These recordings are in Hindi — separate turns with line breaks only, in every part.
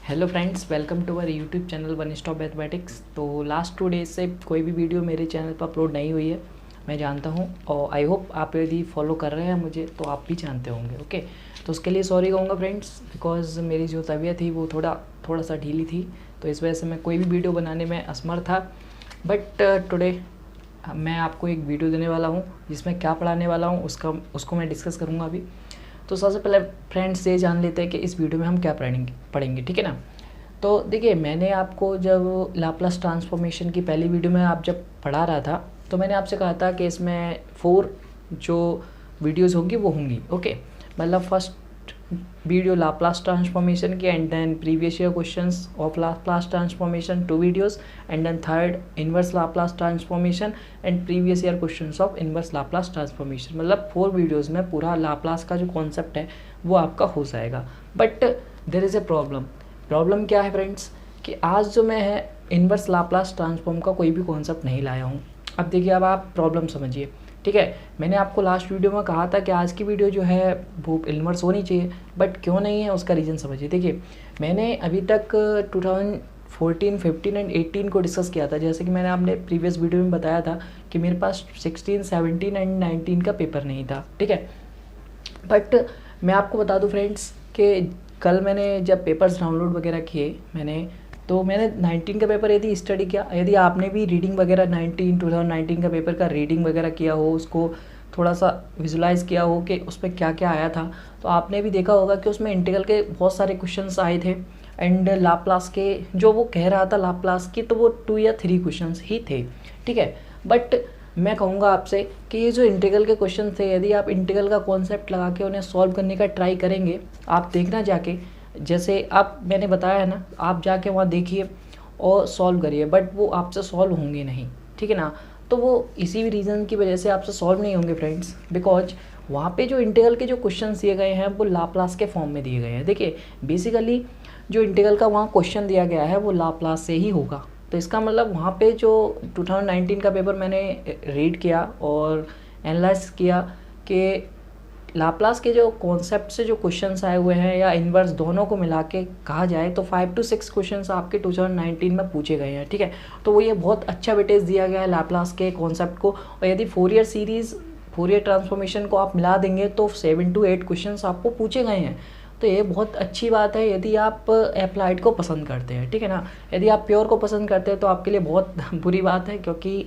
Hello friends, welcome to our YouTube channel one stop mathematics. तो लास्ट 2 डेज से कोई भी वीडियो मेरे चैनल पर अपलोड नहीं हुई है, मैं जानता हूँ। और आई होप आप यदि फॉलो कर रहे हैं मुझे तो आप भी जानते होंगे। ओके, तो उसके लिए सॉरी कहूँगा फ्रेंड्स, बिकॉज मेरी जो तबीयत थी वो थोड़ा सा ढीली थी, तो इस वजह से मैं कोई भी वीडियो बनाने में असमर्थ था। बट टुडे मैं आपको एक वीडियो देने वाला हूँ जिसमें क्या पढ़ाने वाला हूँ उसको मैं डिस्कस करूँगा अभी। तो सबसे पहले फ्रेंड्स ये जान लेते हैं कि इस वीडियो में हम क्या पढ़ेंगे, ठीक है ना। तो देखिए, मैंने आपको जब लाप्लास ट्रांसफॉर्मेशन की पहली वीडियो में आप जब पढ़ा रहा था तो मैंने आपसे कहा था कि इसमें 4 जो वीडियोस होंगी वो होंगी। ओके, मतलब फर्स्ट वीडियो लाप्लास ट्रांसफॉर्मेशन की, and then previous year questions of Laplace transformation 2 videos, and then third inverse Laplace transformation and previous year questions of inverse Laplace transformation. मतलब 4 वीडियोस में पूरा लाप्लास का जो कॉन्सेप्ट है वो आपका हो जाएगा। But there is a problem क्या है फ्रेंड्स, कि आज जो मैं है इनवर्स लाप्लास ट्रांसफॉर्म का कोई भी कॉन्सेप्ट नहीं लाया हूँ। अब देखिए, अब आप प्रॉब्लम समझिए, ठीक है। मैंने आपको लास्ट वीडियो में कहा था कि आज की वीडियो जो है वो इनवर्स होनी चाहिए, बट क्यों नहीं है उसका रीज़न समझिए। देखिए, मैंने अभी तक 2014, 15 एंड 18 को डिस्कस किया था। जैसे कि मैंने आपने प्रीवियस वीडियो में बताया था कि मेरे पास 16, 17 एंड 19 का पेपर नहीं था, ठीक है। बट मैं आपको बता दूं फ्रेंड्स कि कल मैंने जब पेपर्स डाउनलोड वगैरह किए तो मैंने 19 का पेपर यदि स्टडी किया, यदि आपने भी रीडिंग वगैरह 2019 का पेपर का रीडिंग वगैरह किया हो, उसको थोड़ा सा विजुलाइज किया हो कि उसमें क्या क्या आया था, तो आपने भी देखा होगा कि उसमें इंटीग्रल के बहुत सारे क्वेश्चंस आए थे, एंड लाप्लास के जो वो कह रहा था लाप्लास की, तो वो 2 या 3 क्वेश्चंस ही थे, ठीक है। बट मैं कहूँगा आपसे कि ये जो इंटीग्रल के क्वेश्चन थे, यदि आप इंटीग्रल का कॉन्सेप्ट लगा के उन्हें सॉल्व करने का ट्राई करेंगे, आप देखना जाके, जैसे आप मैंने बताया है ना, आप जाके वहाँ देखिए और सॉल्व करिए, बट वो आपसे सॉल्व होंगे नहीं, ठीक है ना। तो वो इसी भी रीज़न की वजह से आपसे सॉल्व नहीं होंगे फ्रेंड्स, बिकॉज वहाँ पे जो इंटीग्रल के जो क्वेश्चन दिए गए हैं वो लाप्लास के फॉर्म में दिए गए हैं। देखिए, बेसिकली जो इंटीग्रल का वहाँ क्वेश्चन दिया गया है वो लाप्लास से ही होगा। तो इसका मतलब वहाँ पे जो 2019 का पेपर मैंने रीड किया और एनालाइज किया कि लाप्लास के जो कॉन्सेप्ट से जो क्वेश्चंस आए हुए हैं या इनवर्स दोनों को मिला के कहा जाए तो 5 to 6 क्वेश्चंस आपके 2019 में पूछे गए हैं, ठीक है। तो वो ये बहुत अच्छा वेटेज दिया गया है लाप्लास के कॉन्सेप्ट को। और यदि फोरियर ट्रांसफॉर्मेशन को आप मिला देंगे तो 7 to 8 क्वेश्चंस आपको पूछे गए हैं। तो ये बहुत अच्छी बात है यदि आप अप्लाइड को पसंद करते हैं, ठीक है ना। यदि आप प्योर को पसंद करते हैं तो आपके लिए बहुत बुरी बात है, क्योंकि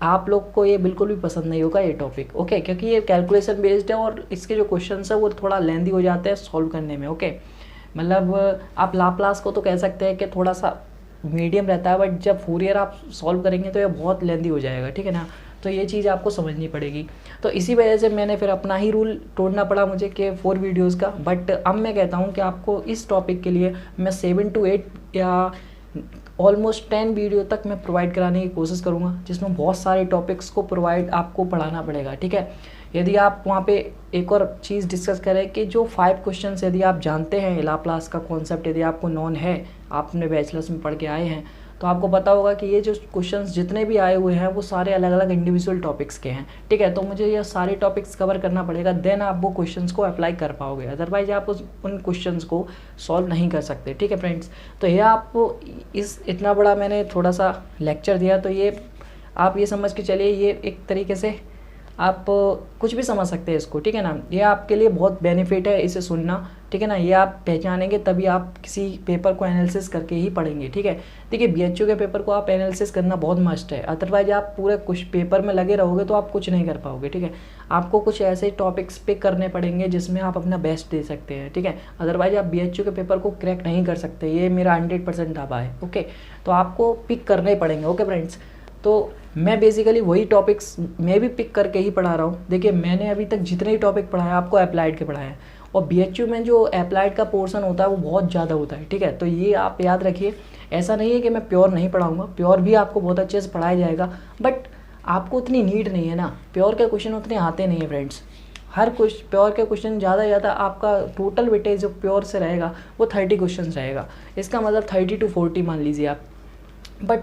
आप लोग को ये बिल्कुल भी पसंद नहीं होगा ये टॉपिक। ओके, क्योंकि ये कैलकुलेशन बेस्ड है और इसके जो क्वेश्चन है वो थोड़ा लेंदी हो जाते हैं सॉल्व करने में। ओके, मतलब आप लाप्लास को तो कह सकते हैं कि थोड़ा सा मीडियम रहता है, बट जब फोरियर आप सॉल्व करेंगे तो ये बहुत लेंदी हो जाएगा, ठीक है ना। तो ये चीज़ आपको समझनी पड़ेगी। तो इसी वजह से मैंने फिर अपना ही रूल तोड़ना पड़ा मुझे कि 4 वीडियोज़ का। बट अब मैं कहता हूँ कि आपको इस टॉपिक के लिए मैं 7 to 8 या ऑलमोस्ट 10 वीडियो तक मैं प्रोवाइड कराने की कोशिश करूँगा, जिसमें बहुत सारे टॉपिक्स को आपको पढ़ाना पड़ेगा, ठीक है। यदि आप वहाँ पे एक और चीज़ डिस्कस करें कि जो 5 क्वेश्चंस यदि आप जानते हैं लाप्लास का कॉन्सेप्ट, यदि आपको नॉन है, आपने बैचलर्स में पढ़ के आए हैं, तो आपको पता होगा कि ये जो क्वेश्चंस जितने भी आए हुए हैं वो सारे अलग अलग इंडिविजुअल टॉपिक्स के हैं, ठीक है। तो मुझे ये सारे टॉपिक्स कवर करना पड़ेगा, देन आप वो क्वेश्चंस को अप्लाई कर पाओगे, अदरवाइज आप उन क्वेश्चंस को सॉल्व नहीं कर सकते, ठीक है फ्रेंड्स। तो ये आपको इतना बड़ा मैंने थोड़ा सा लेक्चर दिया, तो ये आप ये समझ के चलिए, ये एक तरीके से आप कुछ भी समझ सकते हैं इसको, ठीक है ना। ये आपके लिए बहुत बेनिफिट है इसे सुनना, ठीक है ना। ये आप पहचानेंगे तभी आप किसी पेपर को एनालिसिस करके ही पढ़ेंगे, ठीक है। देखिए, बीएचयू के पेपर को आप एनालिसिस करना बहुत मस्ट है, अदरवाइज आप पूरे कुछ पेपर में लगे रहोगे तो आप कुछ नहीं कर पाओगे, ठीक है। आपको कुछ ऐसे टॉपिक्स पिक करने पड़ेंगे जिसमें आप अपना बेस्ट दे सकते हैं, ठीक है। अदरवाइज आप बीएचयू के पेपर को क्रैक नहीं कर सकते, ये मेरा 100% दावा है। ओके, तो आपको पिक करने ही पड़ेंगे। ओके फ्रेंड्स, तो मैं बेसिकली वही टॉपिक्स मैं भी पिक करके ही पढ़ा रहा हूँ। देखिए, मैंने अभी तक जितने ही टॉपिक पढ़ाए आपको अप्लाइड के पढ़ाए हैं, और बीएचयू में जो अप्लाइड का पोर्शन होता है वो बहुत ज़्यादा होता है, ठीक है। तो ये आप याद रखिए, ऐसा नहीं है कि मैं प्योर नहीं पढ़ाऊँगा, प्योर भी आपको बहुत अच्छे से पढ़ाया जाएगा, बट आपको उतनी नीड नहीं है ना, प्योर के क्वेश्चन उतने आते नहीं हैं फ्रेंड्स। हर कुछ प्योर के क्वेश्चन ज़्यादा से ज़्यादा आपका टोटल वेटेज जो प्योर से रहेगा वो 30 क्वेश्चन रहेगा, इसका मतलब 30 to 40 मान लीजिए आप। बट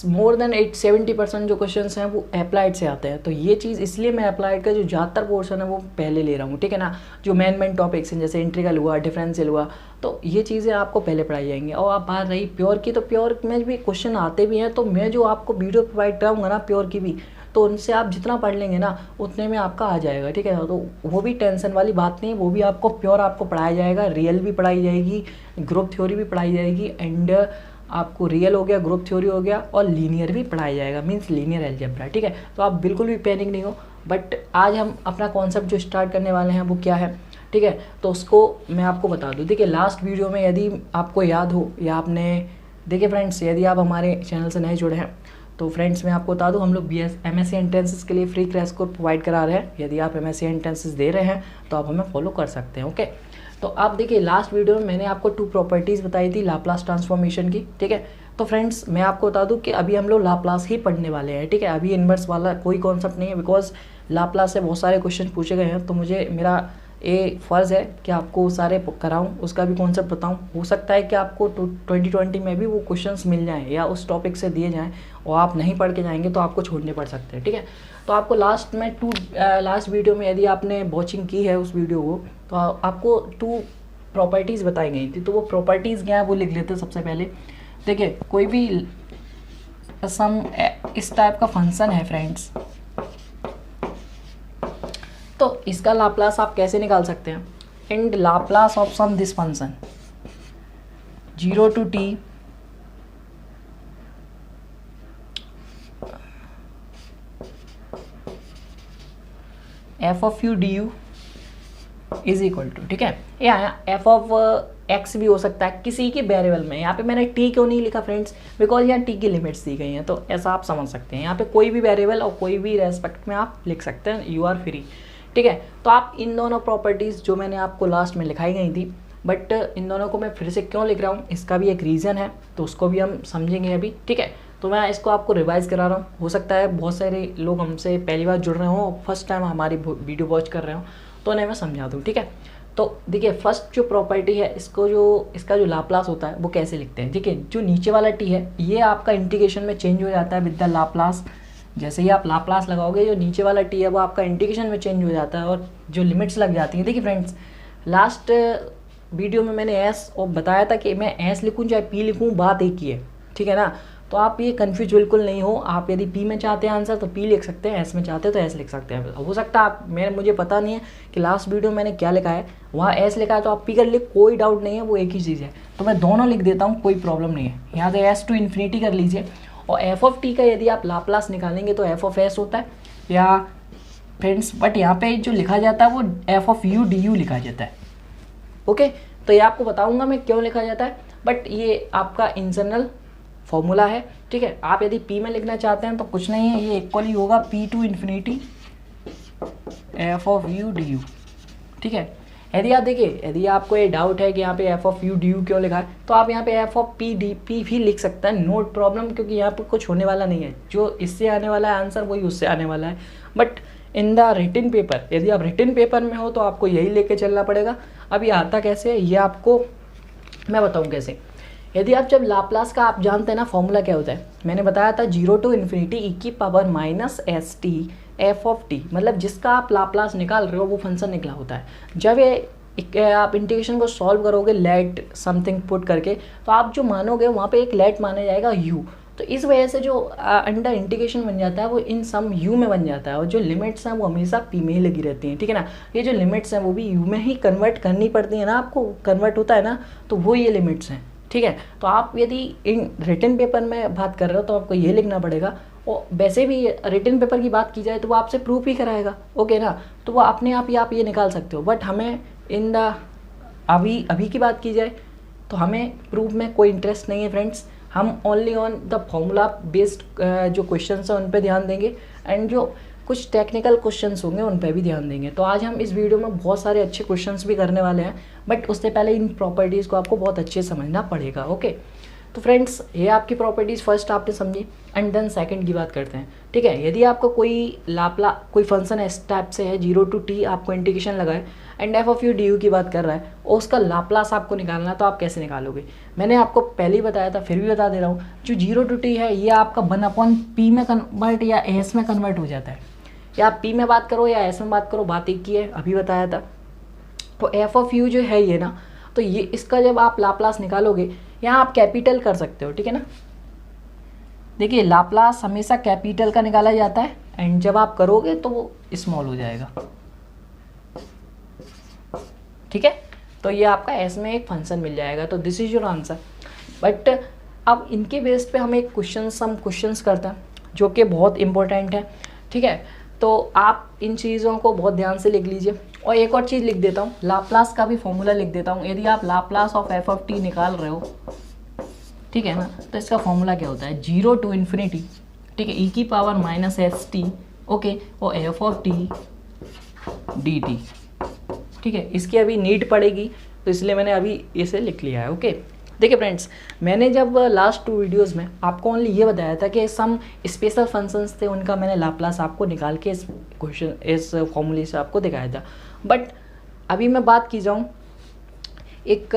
मोर देन 70% जो क्वेश्चन हैं वो अप्लाइड से आते हैं। तो ये चीज़ इसलिए मैं अप्लाइड का जो ज़्यादातर पोर्शन है वो पहले ले रहा हूँ, ठीक है ना। जो मेन टॉपिक्स हैं जैसे इंटीग्रल हुआ, डिफरेंशियल हुआ, तो ये चीज़ें आपको पहले पढ़ाई जाएंगी। और आप बात रही प्योर की, तो प्योर में भी क्वेश्चन आते भी हैं, तो मैं जो आपको वीडियो प्रोवाइड कराऊँगा ना प्योर की भी, तो उनसे आप जितना पढ़ लेंगे ना उतने में आपका आ जाएगा, ठीक है। तो वो भी टेंशन वाली बात नहीं है, वो भी आपको प्योर आपको पढ़ाया जाएगा। रियल भी पढ़ाई जाएगी, ग्रुप थ्योरी भी पढ़ाई जाएगी, एंड आपको रियल हो गया, ग्रुप थ्योरी हो गया, और लीनियर भी पढ़ाया जाएगा, मीन्स लीनियर अलजेब्रा, ठीक है। तो आप बिल्कुल भी पैनिक नहीं हो। बट आज हम अपना कॉन्सेप्ट जो स्टार्ट करने वाले हैं वो क्या है, ठीक है। तो उसको मैं आपको बता दूँ। देखिए लास्ट वीडियो में यदि आपको याद हो या आपने देखिए फ्रेंड्स, यदि आप हमारे चैनल से नए जुड़े हैं तो फ्रेंड्स मैं आपको बता दूं, हम लोग MSc एंट्रेंसेस के लिए फ्री क्रैश कोर्स प्रोवाइड करा रहे हैं। यदि आप MSc एंट्रेंसेस दे रहे हैं तो आप हमें फॉलो कर सकते हैं, ओके। तो आप देखिए लास्ट वीडियो में मैंने आपको 2 प्रॉपर्टीज़ बताई थी लाप्लास ट्रांसफॉर्मेशन की, ठीक है। तो फ्रेंड्स मैं आपको बता दूं कि अभी हम लोग लाप्लास ही पढ़ने वाले हैं, ठीक है। अभी इन्वर्स वाला कोई कॉन्सेप्ट नहीं है, बिकॉज लाप्लास से बहुत सारे क्वेश्चन पूछे गए हैं, तो मुझे मेरा ये फ़र्ज़ है कि आपको सारे कराऊं, उसका भी कॉन्सेप्ट बताऊं। हो सकता है कि आपको 2020 में भी वो क्वेश्चंस मिल जाएं या उस टॉपिक से दिए जाएं और आप नहीं पढ़ के जाएंगे तो आपको छोड़ने पड़ सकते हैं, ठीक है। तो आपको लास्ट वीडियो में यदि आपने वॉचिंग की है उस वीडियो को, तो आपको 2 प्रॉपर्टीज़ बताई गई थी। तो वो प्रॉपर्टीज़ क्या है वो लिख लेते हैं सबसे पहले। देखिए कोई भी सम इस टाइप का फंक्शन है फ्रेंड्स, तो इसका लाप्लास आप कैसे निकाल सकते हैं। And Laplace of sum this function 0 to t f of u du is equal to, ठीक है। या f of x भी हो सकता है किसी की वेरिएबल में। यहाँ पे मैंने t क्यों नहीं लिखा फ्रेंड्स, बिकॉज यहाँ t की लिमिट्स दी गई हैं, तो ऐसा आप समझ सकते हैं। यहाँ पे कोई भी वेरिएबल और कोई भी रेस्पेक्ट में आप लिख सकते हैं, यू आर फ्री, ठीक है। तो आप इन दोनों प्रॉपर्टीज़ जो मैंने आपको लास्ट में लिखाई गई थी, बट इन दोनों को मैं फिर से क्यों लिख रहा हूँ इसका भी एक रीज़न है, तो उसको भी हम समझेंगे अभी, ठीक है। तो मैं इसको आपको रिवाइज़ करा रहा हूँ। हो सकता है बहुत सारे लोग हमसे पहली बार जुड़ रहे हों, फर्स्ट टाइम हमारी वीडियो वॉच कर रहे हो, तो उन्हें मैं समझा दूँ, ठीक है। तो देखिए फर्स्ट जो प्रॉपर्टी है, इसका जो लाप्लास होता है वो कैसे लिखते हैं। देखिए जो नीचे वाला टी है ये आपका इंटीग्रेशन में चेंज हो जाता है विद द लाप्लास। जैसे ही आप लाप्लास लगाओगे जो नीचे वाला टी है वो आपका इंटीग्रेशन में चेंज हो जाता है और जो लिमिट्स लग जाती हैं। देखिए फ्रेंड्स लास्ट वीडियो में मैंने एस और बताया था कि मैं एस लिखूँ चाहे पी लिखूँ, बात एक ही है, ठीक है ना। तो आप ये कन्फ्यूज बिल्कुल नहीं हो। आप यदि पी में चाहते हैं आंसर तो पी लिख सकते हैं, एस में चाहते हैं तो एस लिख सकते हैं। हो सकता है आप मुझे पता नहीं है कि लास्ट वीडियो मैंने क्या लिखा है, वहाँ एस लिखा है तो आप पी कर लिख, कोई डाउट नहीं है, वो एक ही चीज़ है। तो मैं दोनों लिख देता हूँ, कोई प्रॉब्लम नहीं है। यहाँ से एस टू इन्फिनिटी कर लीजिए। और एफ ऑफ टी का यदि आप लाप्लास निकालेंगे तो एफ ऑफ एस होता है या फ्रेंड्स, बट यहाँ पे जो लिखा जाता है वो F of U D you लिखा जाता है, ओके। तो ये आपको बताऊंगा मैं क्यों लिखा जाता है, बट ये आपका इन जनरल फॉर्मूला है, ठीक है। आप यदि पी में लिखना चाहते हैं तो कुछ नहीं है, ये इक्वल ही होगा P to infinity F of U D you, ठीक है। यदि आप देखिए, यदि आपको ये डाउट है कि यहाँ पे F of U D you क्यों लिखा है, तो आप यहाँ पे F of P D P भी लिख सकते हैं, नो प्रॉब्लम, क्योंकि यहाँ पे कुछ होने वाला नहीं है। जो इससे आने वाला है आंसर वही उससे आने वाला है। But in the written paper, यदि आप रिटन पेपर में हो तो आपको यही लेके चलना पड़ेगा। अब ये आता कैसे है ये आपको मैं बताऊँ कैसे। यदि आप जब लाप्लास का आप जानते हैं ना फॉर्मूला क्या होता है, मैंने बताया था 0 to इन्फिनिटी ई की power minus S T F of T, मतलब जिसका आप लाप्लास निकाल रहे हो वो फंक्शन निकला होता है। जब ये आप इंटीग्रेशन को सॉल्व करोगे लेट समथिंग पुट करके, तो आप जो मानोगे वहाँ पे एक लेट माना जाएगा यू। तो इस वजह से जो अंडर इंटीग्रेशन बन जाता है वो इन सम यू में बन जाता है, और जो लिमिट्स हैं वो हमेशा पी में ही लगी रहती हैं, ठीक है ना। ये जो लिमिट्स हैं वो भी यू में ही कन्वर्ट करनी पड़ती है ना, आपको कन्वर्ट होता है ना, तो वो ये लिमिट्स हैं, ठीक है। तो आप यदि इन रिटन पेपर में बात कर रहे हो तो आपको ये लिखना पड़ेगा। और वैसे भी रिटन पेपर की बात की जाए तो वो आपसे प्रूफ ही कराएगा, ओके ना, तो वो अपने आप ही आप ये निकाल सकते हो। बट हमें इन द अभी की बात की जाए तो हमें प्रूफ में कोई इंटरेस्ट नहीं है फ्रेंड्स। हम only on the formula based जो क्वेश्चंस हैं उन पे ध्यान देंगे, एंड जो कुछ टेक्निकल क्वेश्चंस होंगे उन पे भी ध्यान देंगे। तो आज हम इस वीडियो में बहुत सारे अच्छे क्वेश्चंस भी करने वाले हैं, बट उससे पहले इन प्रॉपर्टीज़ को आपको बहुत अच्छे से समझना पड़ेगा, ओके। तो फ्रेंड्स ये आपकी प्रॉपर्टीज़ फर्स्ट आपने समझी, एंड देन सेकंड की बात करते हैं, ठीक है। यदि आपको कोई फंक्शन इस टाइप से है 0 to t आपको इंटीग्रेशन लगा है, and F of U D you की बात कर रहा है और उसका लाप्लास आपको निकालना है, तो आप कैसे निकालोगे? मैंने आपको पहले ही बताया था, फिर भी बता दे रहा हूँ। जो 0 to t है ये आपका 1/p में कन्वर्ट या s में कन्वर्ट हो जाता है, या आप p में बात करो या s में बात करो, बात एक ही है, अभी बताया था। तो एफ ऑफ यू जो है ये ना, तो ये इसका जब आप लाप्लास निकालोगे, यहाँ आप कैपिटल कर सकते हो, ठीक है ना। देखिए लाप्लास हमेशा कैपिटल का निकाला जाता है, एंड जब आप करोगे तो वो स्मॉल हो जाएगा, ठीक है। तो ये आपका एस में एक फंक्शन मिल जाएगा, तो this is your answer. But अब इनके बेस पे हम एक क्वेश्चंस करते हैं जो कि बहुत इंपॉर्टेंट है, ठीक है। तो आप इन चीज़ों को बहुत ध्यान से लिख लीजिए। और एक और चीज़ लिख देता हूँ, लाप्लास का भी फॉर्मूला लिख देता हूँ। यदि आप Laplace of F of T निकाल रहे हो, ठीक है ना, तो इसका फॉर्मूला क्या होता है? 0 to इन्फिनिटी, ठीक है, e⁻⁻st, ओके, और F of T D T, ठीक है। इसकी अभी नीड पड़ेगी, तो इसलिए मैंने अभी इसे लिख लिया है, ओके। देखिए फ्रेंड्स, मैंने जब लास्ट 2 वीडियोस में आपको ओनली ये बताया था कि सम स्पेशल फंक्शंस थे, उनका मैंने लाप्लास आपको निकाल के इस फॉर्मूले से आपको दिखाया था। बट अभी मैं बात की जाऊँ, एक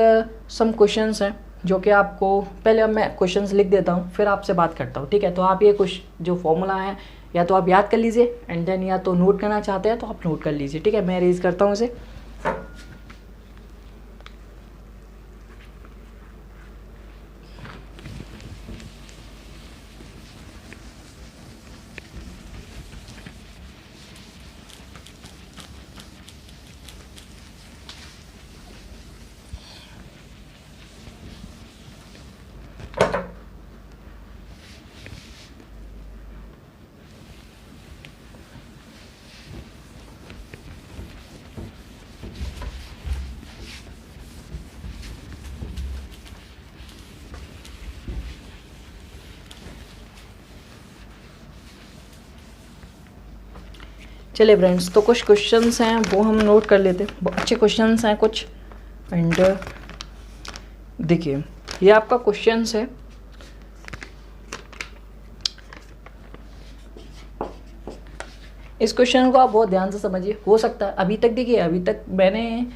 सम क्वेश्चंस हैं जो कि आपको, पहले अब मैं क्वेश्चंस लिख देता हूँ, फिर आपसे बात करता हूँ, ठीक है। तो आप ये कुछ जो फॉर्मूला है या तो आप याद कर लीजिए, एंड देन या तो नोट करना चाहते हैं तो आप नोट कर लीजिए, ठीक है। मैं रेज करता हूँ इसे। चलिए फ्रेंड्स, तो कुछ क्वेश्चंस हैं वो हम नोट कर लेते हैं, बहुत अच्छे क्वेश्चंस हैं कुछ। एंड देखिए ये आपका क्वेश्चंस है, इस क्वेश्चन को आप बहुत ध्यान से समझिए। हो सकता है अभी तक, देखिए अभी तक मैंने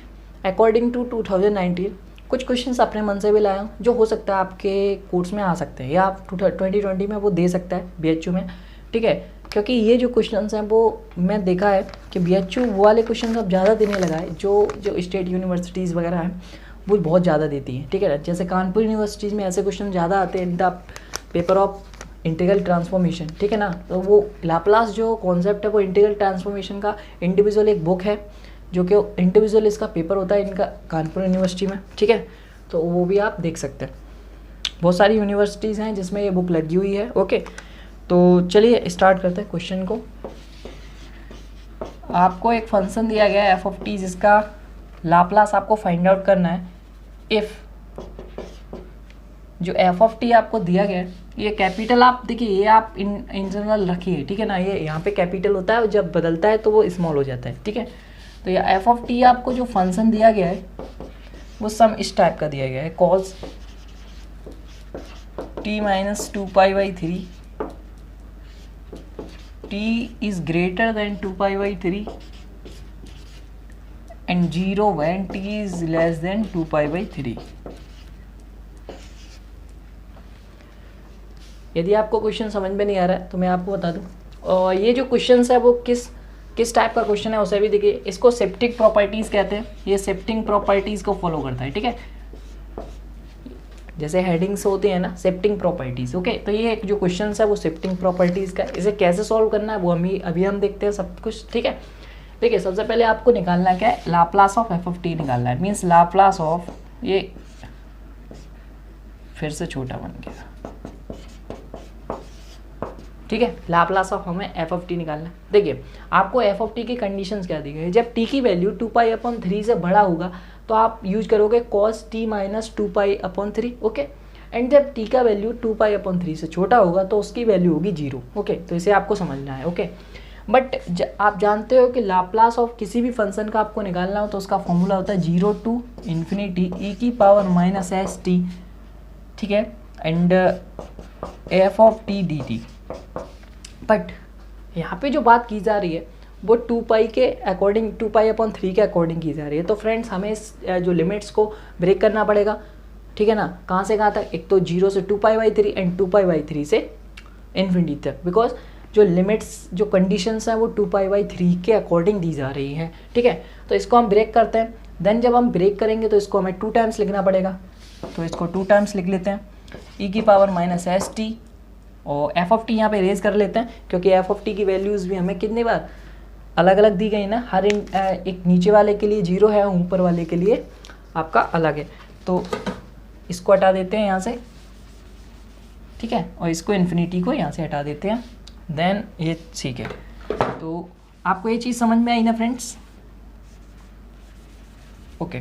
अकॉर्डिंग टू 2019 कुछ क्वेश्चंस अपने मन से भी लाया हूँ, जो हो सकता है आपके कोर्स में आ सकते हैं, या आप 2020 में वो दे सकता है BHU में, ठीक है। क्योंकि ये जो क्वेश्चंस हैं वो मैं देखा है कि BHU वो वाले क्वेश्चन अब ज़्यादा देने लगा है, जो स्टेट यूनिवर्सिटीज़ वगैरह हैं वो बहुत ज़्यादा देती हैं, ठीक है। जैसे कानपुर यूनिवर्सिटीज़ में ऐसे क्वेश्चन ज़्यादा आते हैं in the paper of integral transformation, ठीक है ना। तो वो लाप्लास जो कॉन्सेप्ट है वो इंटीग्रल ट्रांसफॉर्मेशन का इंडिविजुअल एक बुक है, जो कि इंडिविजुअल इसका पेपर होता है इनका कानपुर यूनिवर्सिटी में, ठीक है। तो वो भी आप देख सकते हैं, बहुत सारी यूनिवर्सिटीज़ हैं जिसमें ये बुक लगी हुई है, ओके। तो चलिए स्टार्ट करते हैं क्वेश्चन को। आपको एक फंक्शन दिया गया है एफ ऑफ टी, जिसका लाप्लास आपको फाइंड आउट करना है। इफ़ जो एफ ऑफ टी आपको दिया गया है, ये कैपिटल आप देखिए, ये आप इन जनरल रखिए, ठीक है ना। ये यहाँ पे कैपिटल होता है, जब बदलता है तो वो स्मॉल हो जाता है, ठीक है। तो ये एफ ऑफ टी आपको जो फंक्शन दिया गया है वो सम इस टाइप का दिया गया है, cos t-2π/3 t is greater than 2π/3 and 0 when t is less than 2π/3। यदि आपको क्वेश्चन समझ में नहीं आ रहा है तो मैं आपको बता दूं, और ये जो क्वेश्चन है वो किस टाइप का क्वेश्चन है उसे भी देखिए। इसको सेप्टिक प्रॉपर्टीज़ कहते हैं, ये सेप्टिक प्रॉपर्टीज़ को फॉलो करता है, ठीक है। जैसे हेडिंग्स होते हैं ना, सेप्टिक प्रॉपर्टीज़, ओके। तो ये एक जो क्वेश्चन है वो सेप्टिक प्रॉपर्टीज़ का, इसे कैसे सॉल्व करना है वो अभी हम देखते हैं सब कुछ, ठीक है। देखिए सबसे पहले आपको निकालना क्या है, Laplace of F of T निकालना है। मीन्स लाप्लास ऑफ, ये फिर से छोटा बन गया, ठीक है। लाप्लास ऑफ हमें एफ ऑफ टी निकालना है। देखिए आपको एफ ऑफ टी की कंडीशंस क्या दी गई है, जब टी की वैल्यू 2π/3 से बड़ा होगा तो आप यूज करोगे cos t-2π/3, ओके। एंड जब टी का वैल्यू 2π/3 से छोटा होगा तो उसकी वैल्यू होगी 0, ओके। तो इसे आपको समझना है, ओके। बट आप जानते हो कि लाप्लास ऑफ किसी भी फंक्शन का आपको निकालना हो तो उसका फॉर्मूला होता है 0 to ∞ e⁻⁻st, ठीक है, and F of T D T. But यहाँ पे जो बात की जा रही है वो 2 पाई के अकॉर्डिंग 2 पाई/3 के अकॉर्डिंग की जा रही है। तो फ्रेंड्स हमें इस जो लिमिट्स को ब्रेक करना पड़ेगा, ठीक है ना। कहाँ से कहाँ तक? एक तो 0 से 2 पाई/3 एंड 2 पाई/3 से इन्फिनिटी तक, बिकॉज जो लिमिट्स जो कंडीशंस हैं वो 2 पाई/3 के अकॉर्डिंग दी जा रही हैं, ठीक है। तो इसको हम ब्रेक करते हैं। देन जब हम ब्रेक करेंगे तो इसको हमें 2 टाइम्स लिखना पड़ेगा, तो इसको 2 टाइम्स लिख लेते हैं, e⁻⁻st और f यहाँ पे रेज कर लेते हैं, क्योंकि f की वैल्यूज़ भी हमें कितनी बार अलग अलग दी गई ना। हर एक नीचे वाले के लिए 0 है, ऊपर वाले के लिए आपका अलग है। तो इसको हटा देते हैं यहाँ से, ठीक है, और इसको इन्फिनिटी को यहाँ से हटा देते हैं। देन ये ठीक है। तो आपको ये चीज़ समझ में आई ना फ्रेंड्स? ओके,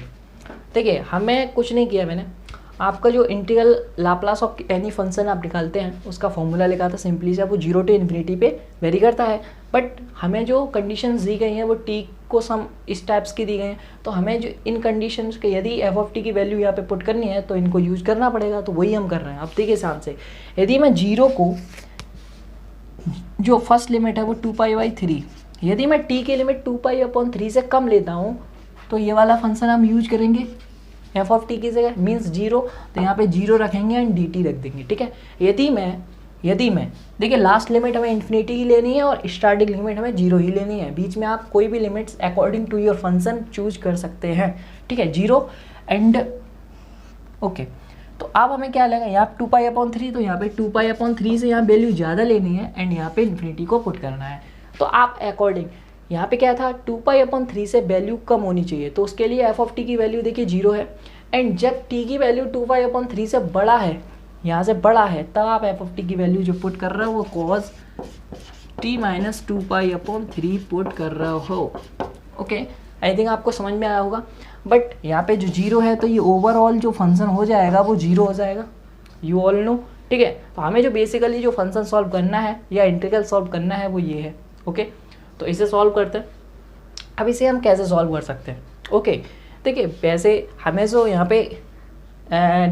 देखिए हमें कुछ नहीं किया मैंने। आपका जो integral Laplace of any function आप निकालते हैं उसका फॉर्मूला लिखा था सिंपली से, वो 0 to इन्फिनिटी पे वेरी करता है। बट हमें जो कंडीशंस दी गई हैं वो टी को सम इस टाइप्स की दी गई हैं, तो हमें जो इन कंडीशंस के यदि f की वैल्यू यहाँ पे पुट करनी है तो इनको यूज करना पड़ेगा। तो वही हम कर रहे हैं। अब देखिए ध्यान से, यदि मैं 0 को जो फर्स्ट लिमिट है वो 2 पाई/3, यदि मैं t की लिमिट 2 पाई/3 से कम लेता हूँ तो ये वाला फंक्शन हम यूज करेंगे f की जगह, मीन्स 0, तो यहाँ पे 0 रखेंगे एंड dt रख देंगे, ठीक है। यदि मैं देखिए लास्ट लिमिट हमें इन्फिनिटी ही लेनी है और स्टार्टिंग लिमिट हमें 0 ही लेनी है। बीच में आप कोई भी limits according to your function choose कर सकते हैं, ठीक है, 0 एंड ओके। तो अब हमें क्या लगेगा, यहाँ 2 पाई/3, तो यहाँ पे 2 पाई/3 से यहाँ वैल्यू ज़्यादा लेनी है एंड यहाँ पे इन्फिनिटी को पुट करना है। तो आप अकॉर्डिंग यहाँ पे क्या था, 2 पाई/3 से वैल्यू कम होनी चाहिए, तो उसके लिए f की वैल्यू देखिए 0 है। एंड जब t की वैल्यू 2 पाई/3 से बड़ा है, यहाँ से बड़ा है, तब आप f की वैल्यू जो पुट कर रहे हो वो cos t - 2 पाई/3 पुट कर रहे हो। ओके, आई थिंक आपको समझ में आया होगा। बट यहाँ पे जो 0 है तो ये ओवरऑल जो फंक्शन हो जाएगा वो 0 हो जाएगा, यू ऑल नो, ठीक है। तो हमें जो बेसिकली जो फंक्शन सॉल्व करना है या इंटीग्रल सॉल्व करना है वो ये है, ओके। तो इसे सॉल्व करते हैं। अब इसे हम कैसे सॉल्व कर सकते हैं? ओके, देखिए वैसे हमें जो यहाँ पे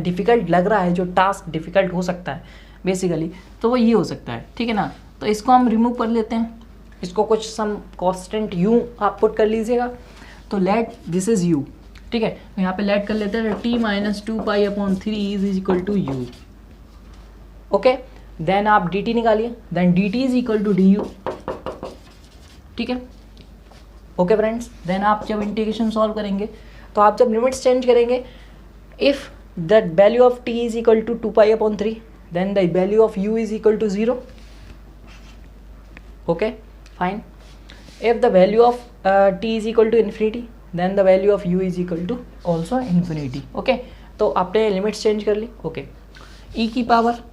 डिफ़िकल्ट लग रहा है, जो टास्क डिफ़िकल्ट हो सकता है बेसिकली, तो वो ये हो सकता है, ठीक है ना। तो इसको हम रिमूव कर लेते हैं, इसको कुछ सम कांस्टेंट u आप पुट कर लीजिएगा। तो लेट दिस इज़ u, ठीक है। तो यहाँ पे लेट कर लेते हैं t - 2 पाई/3 is equal to u, okay. Then आप dt निकालिए, then dt is equal to du, ठीक है, ओके फ्रेंड्स। देन आप जब इंटीग्रेशन सॉल्व करेंगे तो आप जब लिमिट्स चेंज करेंगे, if the value of t is equal to 2 पाई/3 then the value of u is equal to 0, okay fine. If the value of t is equal to infinity then the value of u is equal to also infinity, okay. तो आपने लिमिट्स चेंज कर ली, ओके। e की पावर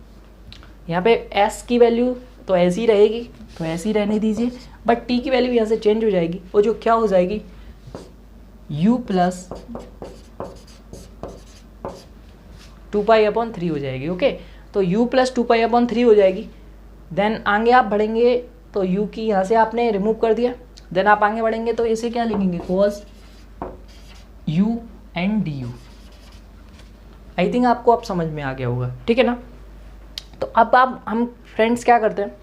यहाँ पे s की वैल्यू तो ऐसी ही रहेगी, तो ऐसी ही रहने दीजिए, बट t की वैल्यू यहाँ से चेंज हो जाएगी, वो जो क्या हो जाएगी, u प्लस 2 पाई/3 हो जाएगी, ओके। तो u प्लस 2 पाई/3 हो जाएगी। देन आगे आप बढ़ेंगे तो u की यहाँ से आपने रिमूव कर दिया, देन आप आगे बढ़ेंगे तो इसे क्या लिखेंगे, cos u and du। I think आपको अब समझ में आ गया होगा, ठीक है ना। तो अब आप हम फ्रेंड्स क्या करते हैं,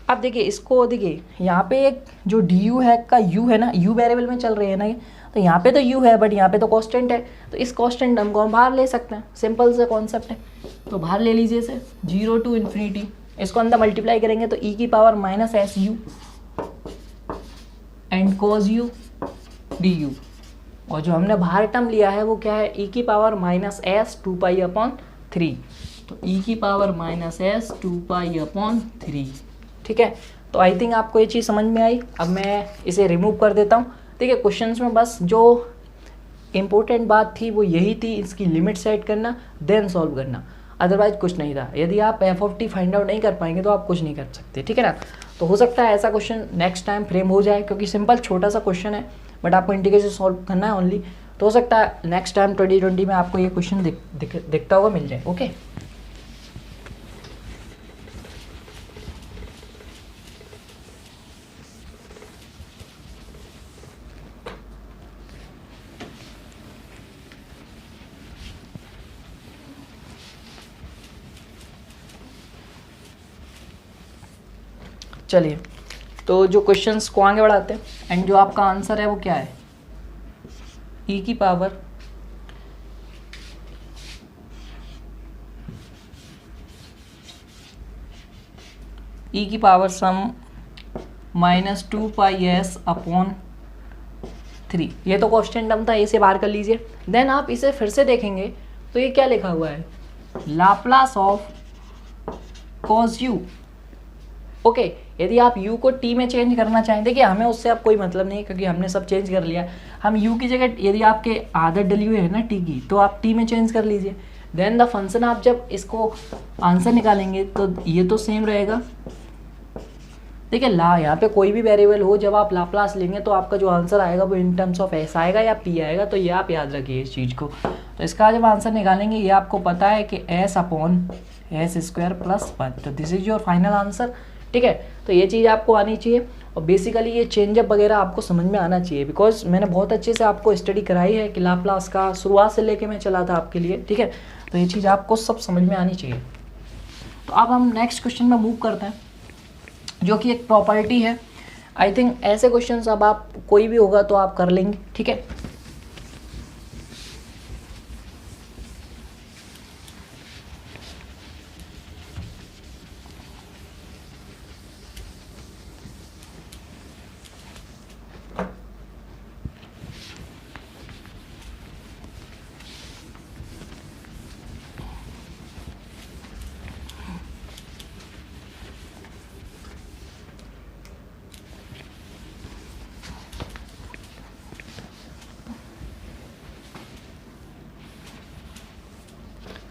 अब देखिए इसको, देखिए यहाँ पे एक जो du है का u है ना, u वेरिएबल में चल रही है ना ये, तो यहाँ पे तो u है बट यहाँ पे तो कांस्टेंट है, तो इस कांस्टेंट टर्म को हम बाहर ले सकते हैं, सिंपल सा कॉन्सेप्ट है। तो बाहर ले लीजिए इसे, 0 टू इन्फिनिटी, इसको अंदर मल्टीप्लाई करेंगे तो e की power -su and cos u du, और जो हमने बाहर टर्म लिया है वो क्या है, e की पावर -s 2 पाई/3, तो e की पावर -s 2 पाई/3, ठीक है। तो आई थिंक आपको ये चीज़ समझ में आई। अब मैं इसे रिमूव कर देता हूँ। देखिए क्वेश्चंस में बस जो इम्पोर्टेंट बात थी वो यही थी, इसकी लिमिट सेट करना देन सॉल्व करना, अदरवाइज कुछ नहीं था। यदि आप f फाइंड आउट नहीं कर पाएंगे तो आप कुछ नहीं कर सकते, ठीक है ना। तो हो सकता है ऐसा क्वेश्चन नेक्स्ट टाइम फ्रेम हो जाए, क्योंकि सिंपल छोटा सा क्वेश्चन है बट आपको इंटीग्रेशन सॉल्व करना है ओनली, तो हो सकता है नेक्स्ट टाइम 2020 में आपको ये क्वेश्चन दिखता हुआ मिल जाए, ओके। चलिए, तो जो क्वेश्चंस को आगे बढ़ाते हैं। एंड जो आपका आंसर है वो क्या है, e की पावर सम -2πs/3। ये तो क्वेश्चन टर्म था, इसे बाहर कर लीजिए। देन आप इसे फिर से देखेंगे तो ये क्या लिखा हुआ है, Laplace of cos u। Okay, यदि आप u को t में चेंज करना चाहें, देखिए हमें उससे अब कोई मतलब नहीं क्योंकि हमने सब चेंज कर लिया। हम u की जगह यदि आपके आदत डली हुई है ना t की, तो आप t में चेंज कर लीजिए। देन द फंक्शन, आप जब इसको आंसर निकालेंगे तो ये तो सेम रहेगा। देखिए यहाँ पे कोई भी वेरिएबल हो, जब आप लाप्लास लेंगे तो आपका जो आंसर आएगा वो इन टर्म्स ऑफ एस आएगा या पी आएगा। तो ये आप याद रखिए इस चीज़ को। तो इसका जब आंसर निकालेंगे, ये आपको पता है कि s/s²+1। तो this is your final answer. ठीक है, तो ये चीज़ आपको आनी चाहिए और बेसिकली ये चेंजअप वगैरह आपको समझ में आना चाहिए, बिकॉज मैंने बहुत अच्छे से आपको स्टडी कराई है कि लाप्लास का शुरुआत से लेके मैं चला था आपके लिए। ठीक है, तो ये चीज़ आपको सब समझ में आनी चाहिए। तो अब हम नेक्स्ट क्वेश्चन में मूव करते हैं, जो कि एक प्रॉपर्टी है। आई थिंक ऐसे क्वेश्चंस अब आप कोई भी होगा तो आप कर लेंगे। ठीक है,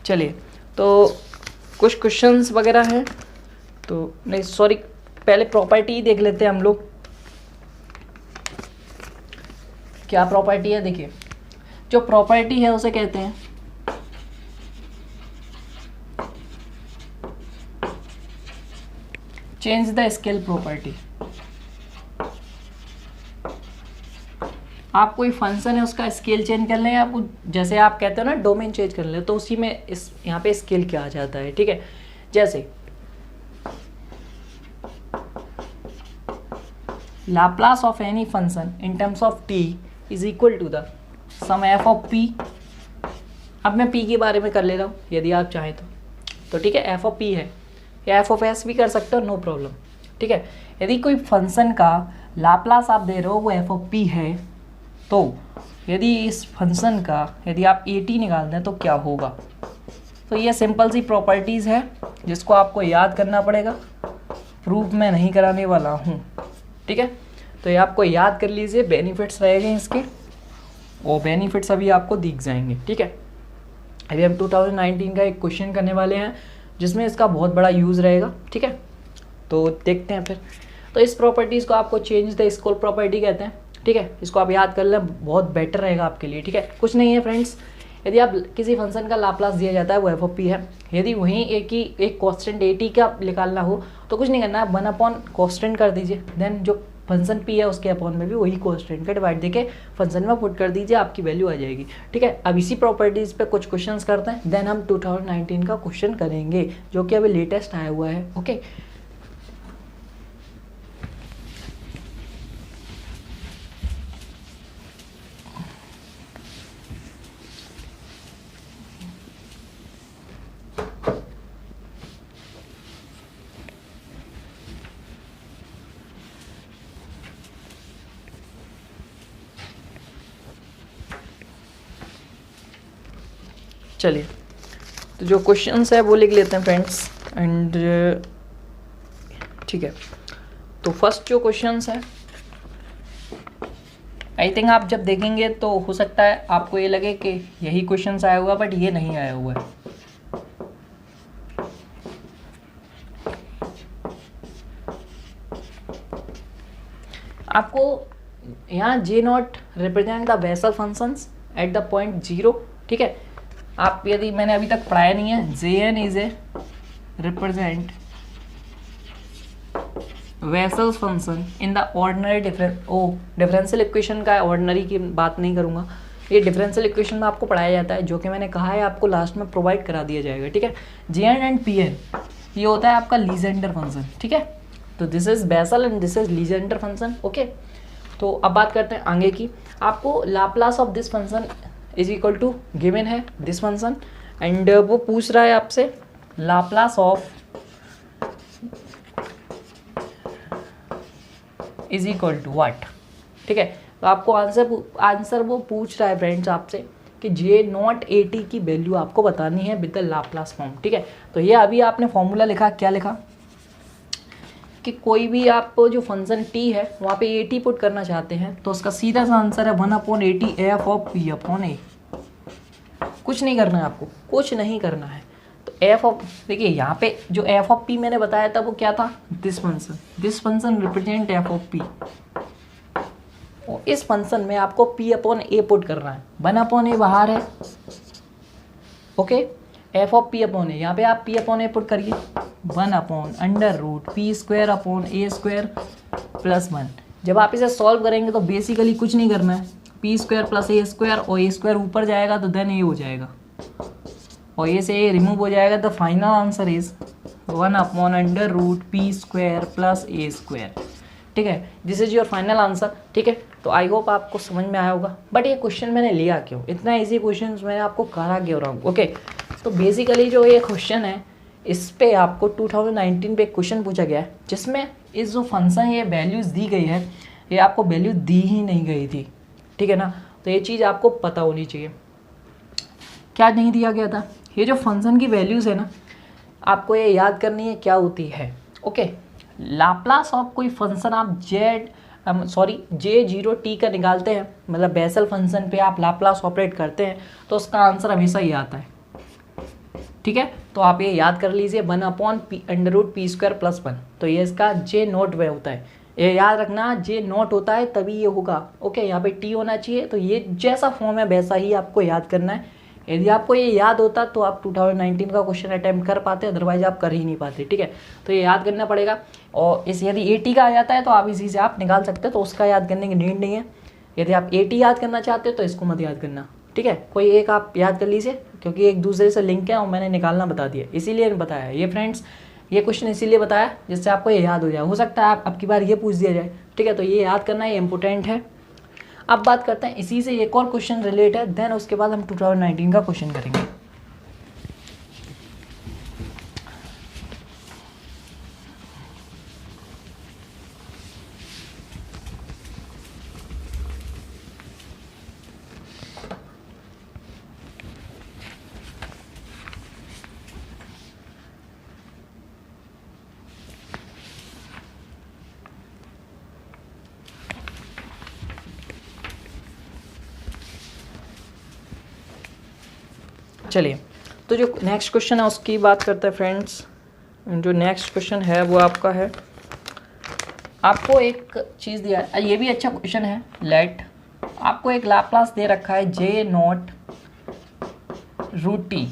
चलिए तो कुछ क्वेश्चंस वगैरह हैं, तो नहीं सॉरी, पहले प्रॉपर्टी ही देख लेते हैं हम लोग। क्या प्रॉपर्टी है, देखिए जो प्रॉपर्टी है उसे कहते हैं चेंज द स्केल प्रॉपर्टी। आप कोई फंक्शन है उसका स्केल चेंज कर लें, आपको जैसे आप कहते हो ना डोमेन चेंज कर लें, तो उसी में इस यहाँ पे स्केल क्या आ जाता है। ठीक है, जैसे Laplace of any function in terms of t is equal to the sum f of p। अब मैं p के बारे में कर ले रहा हूँ यदि आप चाहें तो ठीक है, f ऑफ p है या f ऑफ s भी कर सकते हो, नो प्रॉब्लम। ठीक है, यदि कोई फंक्शन का लाप्लास आप दे रहे हो वो f ऑफ p है, तो यदि इस फंक्शन का यदि आप at निकाल दें तो क्या होगा। तो ये सिंपल सी प्रॉपर्टीज़ है जिसको आपको याद करना पड़ेगा, प्रूफ मैं नहीं कराने वाला हूँ। ठीक है, तो ये आपको याद कर लीजिए, बेनिफिट्स रहेंगे इसके और बेनिफिट्स अभी आपको दिख जाएंगे। ठीक है, अभी हम 2019 का एक क्वेश्चन करने वाले हैं जिसमें इसका बहुत बड़ा यूज़ रहेगा। ठीक है, तो देखते हैं फिर। तो इस प्रॉपर्टीज़ को आपको चेंज द स्केल प्रॉपर्टी कहते हैं। ठीक है, इसको आप याद कर लें, बहुत बेटर रहेगा आपके लिए। ठीक है, कुछ नहीं है फ्रेंड्स, यदि आप किसी फंक्शन का लाप्लास दिया जाता है वो एफ ऑफ पी है, यदि वहीं एक कॉन्स्टेंट ए टी का निकालना हो तो कुछ नहीं करना है, 1/कॉन्स्टेंट कर दीजिए। देन जो फंक्शन पी है उसके अपॉन में भी वही कॉन्स्टेंट का डिवाइड देके फंक्शन में पुट कर दीजिए, आपकी वैल्यू आ जाएगी। ठीक है, अब इसी प्रॉपर्टीज़ पे कुछ क्वेश्चंस करते हैं, देन हम 2019 का क्वेश्चन करेंगे जो कि अभी लेटेस्ट आया हुआ है। ओके, चलिए तो जो क्वेश्चंस है वो लिख लेते हैं फ्रेंड्स एंड ठीक है। तो फर्स्ट जो क्वेश्चंस है, आई थिंक आप जब देखेंगे तो हो सकता है आपको ये लगे कि यही क्वेश्चंस आया हुआ, बट ये नहीं आया हुआ है। आपको यहाँ J0 represent the Bessel functions at the point 0। ठीक है, आप यदि मैंने अभी तक पढ़ाया नहीं है, Jn is A represent vessels function in the ordinary differential equation का ऑर्डिनरी की बात नहीं करूँगा, ये डिफरेंशियल इक्वेशन में आपको पढ़ाया जाता है, जो कि मैंने कहा है आपको लास्ट में प्रोवाइड करा दिया जाएगा। ठीक है, Jn एंड Pn ये होता है आपका लीजेंडर फंक्शन। ठीक है, तो this is Bessel and this is Legendre function. Okay, तो अब बात करते हैं आगे की। आपको Laplace of this function is equal to given है दिस फंक्शन, एंड वो पूछ रहा है आपसे Laplace of is equal to what. ठीक है, तो आपको आंसर वो पूछ रहा है फ्रेंड्स आपसे कि जे नॉट ए टी की वैल्यू आपको बतानी है विद द लाप्लास फॉर्म। ठीक है, तो ये अभी आपने फॉर्मूला लिखा, क्या लिखा कि कोई भी आप जो फंक्शन टी है वहाँ पे ए टी पुट करना चाहते हैं तो उसका सीधा सा आंसर है 1/80 एफ ऑफ पी अपॉन ए। कुछ नहीं करना है आपको, कुछ नहीं करना है। तो एफ ऑफ, देखिए यहाँ पे जो एफ ऑफ पी मैंने बताया था वो क्या था, this function represent F of P. और इस फंक्शन में आपको पी अपॉन ए पुट करना है, 1/a बाहर है, okay, F of P upon A, यहाँ पे आप पी अपॉन ए पुट करिए, 1/√p² अपॉन a² + 1। जब आप इसे सॉल्व करेंगे तो बेसिकली कुछ नहीं करना है, p² + a² और a² ऊपर जाएगा तो देन ए हो जाएगा और ए से ए रिमूव हो जाएगा। तो final answer is 1/√p² + a²। ठीक है, this is your final answer. ठीक है, तो आई होप आपको समझ में आया होगा। बट ये क्वेश्चन मैंने लिया क्यों, इतना इजी क्वेश्चन मैंने आपको करा क्यों रहा हूँ। ओके, तो बेसिकली जो ये क्वेश्चन है इस पे आपको 2019 पे एक क्वेश्चन पूछा गया है जिसमें इस जो फंक्शन ये वैल्यूज़ दी गई है ये आपको वैल्यू दी ही नहीं गई थी। ठीक है ना, तो ये चीज़ आपको पता होनी चाहिए। क्या नहीं दिया गया था, ये जो फंक्शन की वैल्यूज़ है ना आपको ये याद करनी है क्या होती है। ओके, लाप्लास ऑफ कोई फंक्शन आप J0t का निकालते हैं, मतलब बेसल फंक्शन पे आप लाप्लास ऑपरेट करते हैं तो उसका आंसर हमेशा ही आता है। ठीक है, तो आप ये याद कर लीजिए 1/√p² + 1। तो ये इसका J0 वे होता है, ये याद रखना, J0 होता है तभी ये होगा। ओके, यहाँ पे t होना चाहिए, तो ये जैसा फॉर्म है वैसा ही आपको याद करना है। यदि आपको ये याद होता तो आप 2019 का क्वेश्चन अटैम्प्ट कर पाते, अदरवाइज आप कर ही नहीं पाते। ठीक है, तो ये याद करना पड़ेगा। और इस यदि AT का आ जाता है तो आप इसी से आप निकाल सकते हैं, तो उसका याद करने की नीड नहीं है। यदि आप AT याद करना चाहते हो तो इसको मत याद करना। ठीक है, कोई एक आप याद कर लीजिए क्योंकि एक दूसरे से लिंक है और मैंने निकालना बता दिया, इसीलिए बताया ये फ्रेंड्स। ये क्वेश्चन इसीलिए बताया जिससे आपको ये याद हो जाए। हो सकता है आप अब की बार ये पूछ दिया जाए। ठीक है, तो ये याद करना ये इंपॉर्टेंट है। अब बात करते हैं इसी से एक और क्वेश्चन रिलेट है, देन उसके बाद हम 2019 का क्वेश्चन करेंगे। चलिए, तो जो नेक्स्ट क्वेश्चन है उसकी बात करते हैं फ्रेंड्स। जो नेक्स्ट क्वेश्चन है वो आपका है, आपको एक चीज़ दिया है, ये भी अच्छा क्वेश्चन है। लेट आपको एक लाप्लास दे रखा है J0 √t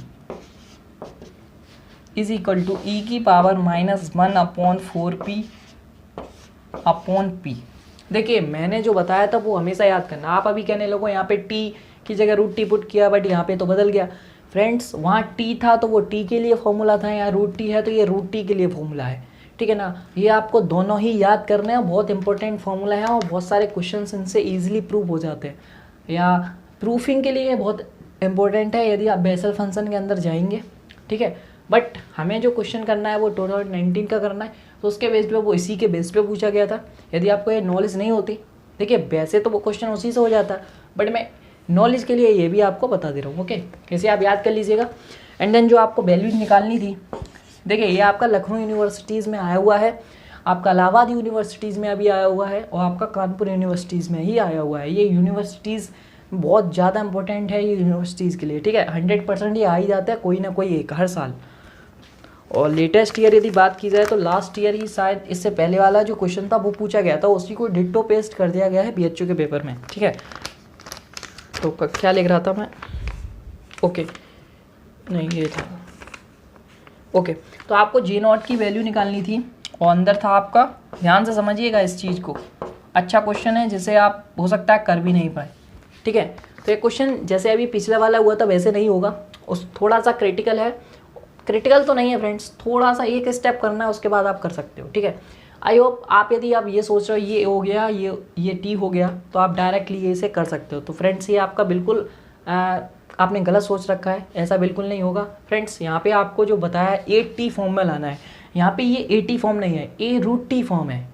is equal to e⁻⁻1/4p upon p। देखिए मैंने जो बताया था वो हमेशा याद करना। आप अभी कहने लोगों यहाँ पे t की जगह √t पुट किया, बट यहाँ पे तो बदल गया फ्रेंड्स। वहाँ t था तो वो t के लिए फॉर्मूला था, यहाँ √t है तो ये √t के लिए फॉर्मूला है। ठीक है ना, ये आपको दोनों ही याद करने हैं, बहुत इंपॉर्टेंट फॉर्मूला है और बहुत सारे क्वेश्चंस इनसे इजीली प्रूव हो जाते हैं, या प्रूफिंग के लिए बहुत इंपॉर्टेंट है यदि आप बेसल फंक्शन के अंदर जाएंगे। ठीक है, बट हमें जो क्वेश्चन करना है वो 2019 का करना है, तो उसके बेस पे वो इसी के बेस पे पूछा गया था। यदि आपको ये नॉलेज नहीं होती, देखिए वैसे तो वो क्वेश्चन उसी से हो जाता, बट मैं नॉलेज के लिए ये भी आपको बता दे रहा हूँ। ओके, इसे आप याद कर लीजिएगा। एंड देन जो आपको वैल्यूज निकालनी थी, देखिए ये आपका लखनऊ यूनिवर्सिटीज़ में आया हुआ है, आपका इलाहाबाद यूनिवर्सिटीज़ में अभी आया हुआ है और आपका कानपुर यूनिवर्सिटीज़ में ही आया हुआ है। ये यूनिवर्सिटीज़ बहुत ज़्यादा इंपॉर्टेंट है ये यूनिवर्सिटीज़ के लिए। ठीक है, 100% ये आ ही जाता है कोई ना कोई एक हर साल। और लेटेस्ट ईयर यदि बात की जाए तो लास्ट ईयर ही शायद इससे पहले वाला जो क्वेश्चन था वो पूछा गया था, उसी को डिट्टो पेस्ट कर दिया गया है BHU के पेपर में। ठीक है, तो क्या लिख रहा था मैं, ओके नहीं ये था, ओके। तो आपको J0 की वैल्यू निकालनी थी और अंदर था आपका, ध्यान से समझिएगा इस चीज़ को, अच्छा क्वेश्चन है जिसे आप हो सकता है कर भी नहीं पाए। ठीक है, तो ये क्वेश्चन जैसे अभी पिछले वाला हुआ था वैसे नहीं होगा, उस थोड़ा सा क्रिटिकल है, क्रिटिकल तो नहीं है फ्रेंड्स, थोड़ा सा एक स्टेप करना है उसके बाद आप कर सकते हो। ठीक है, आई होप आप, यदि आप ये सोच रहे हो ये हो गया, ये टी हो गया, तो आप डायरेक्टली ये से कर सकते हो। तो फ्रेंड्स ये आपका बिल्कुल आपने गलत सोच रखा है, ऐसा बिल्कुल नहीं होगा फ्रेंड्स। यहाँ पे आपको जो बताया है ए टी फॉर्म में लाना है, यहाँ पे ये ए टी फॉर्म नहीं है, ए रूट टी फॉर्म है,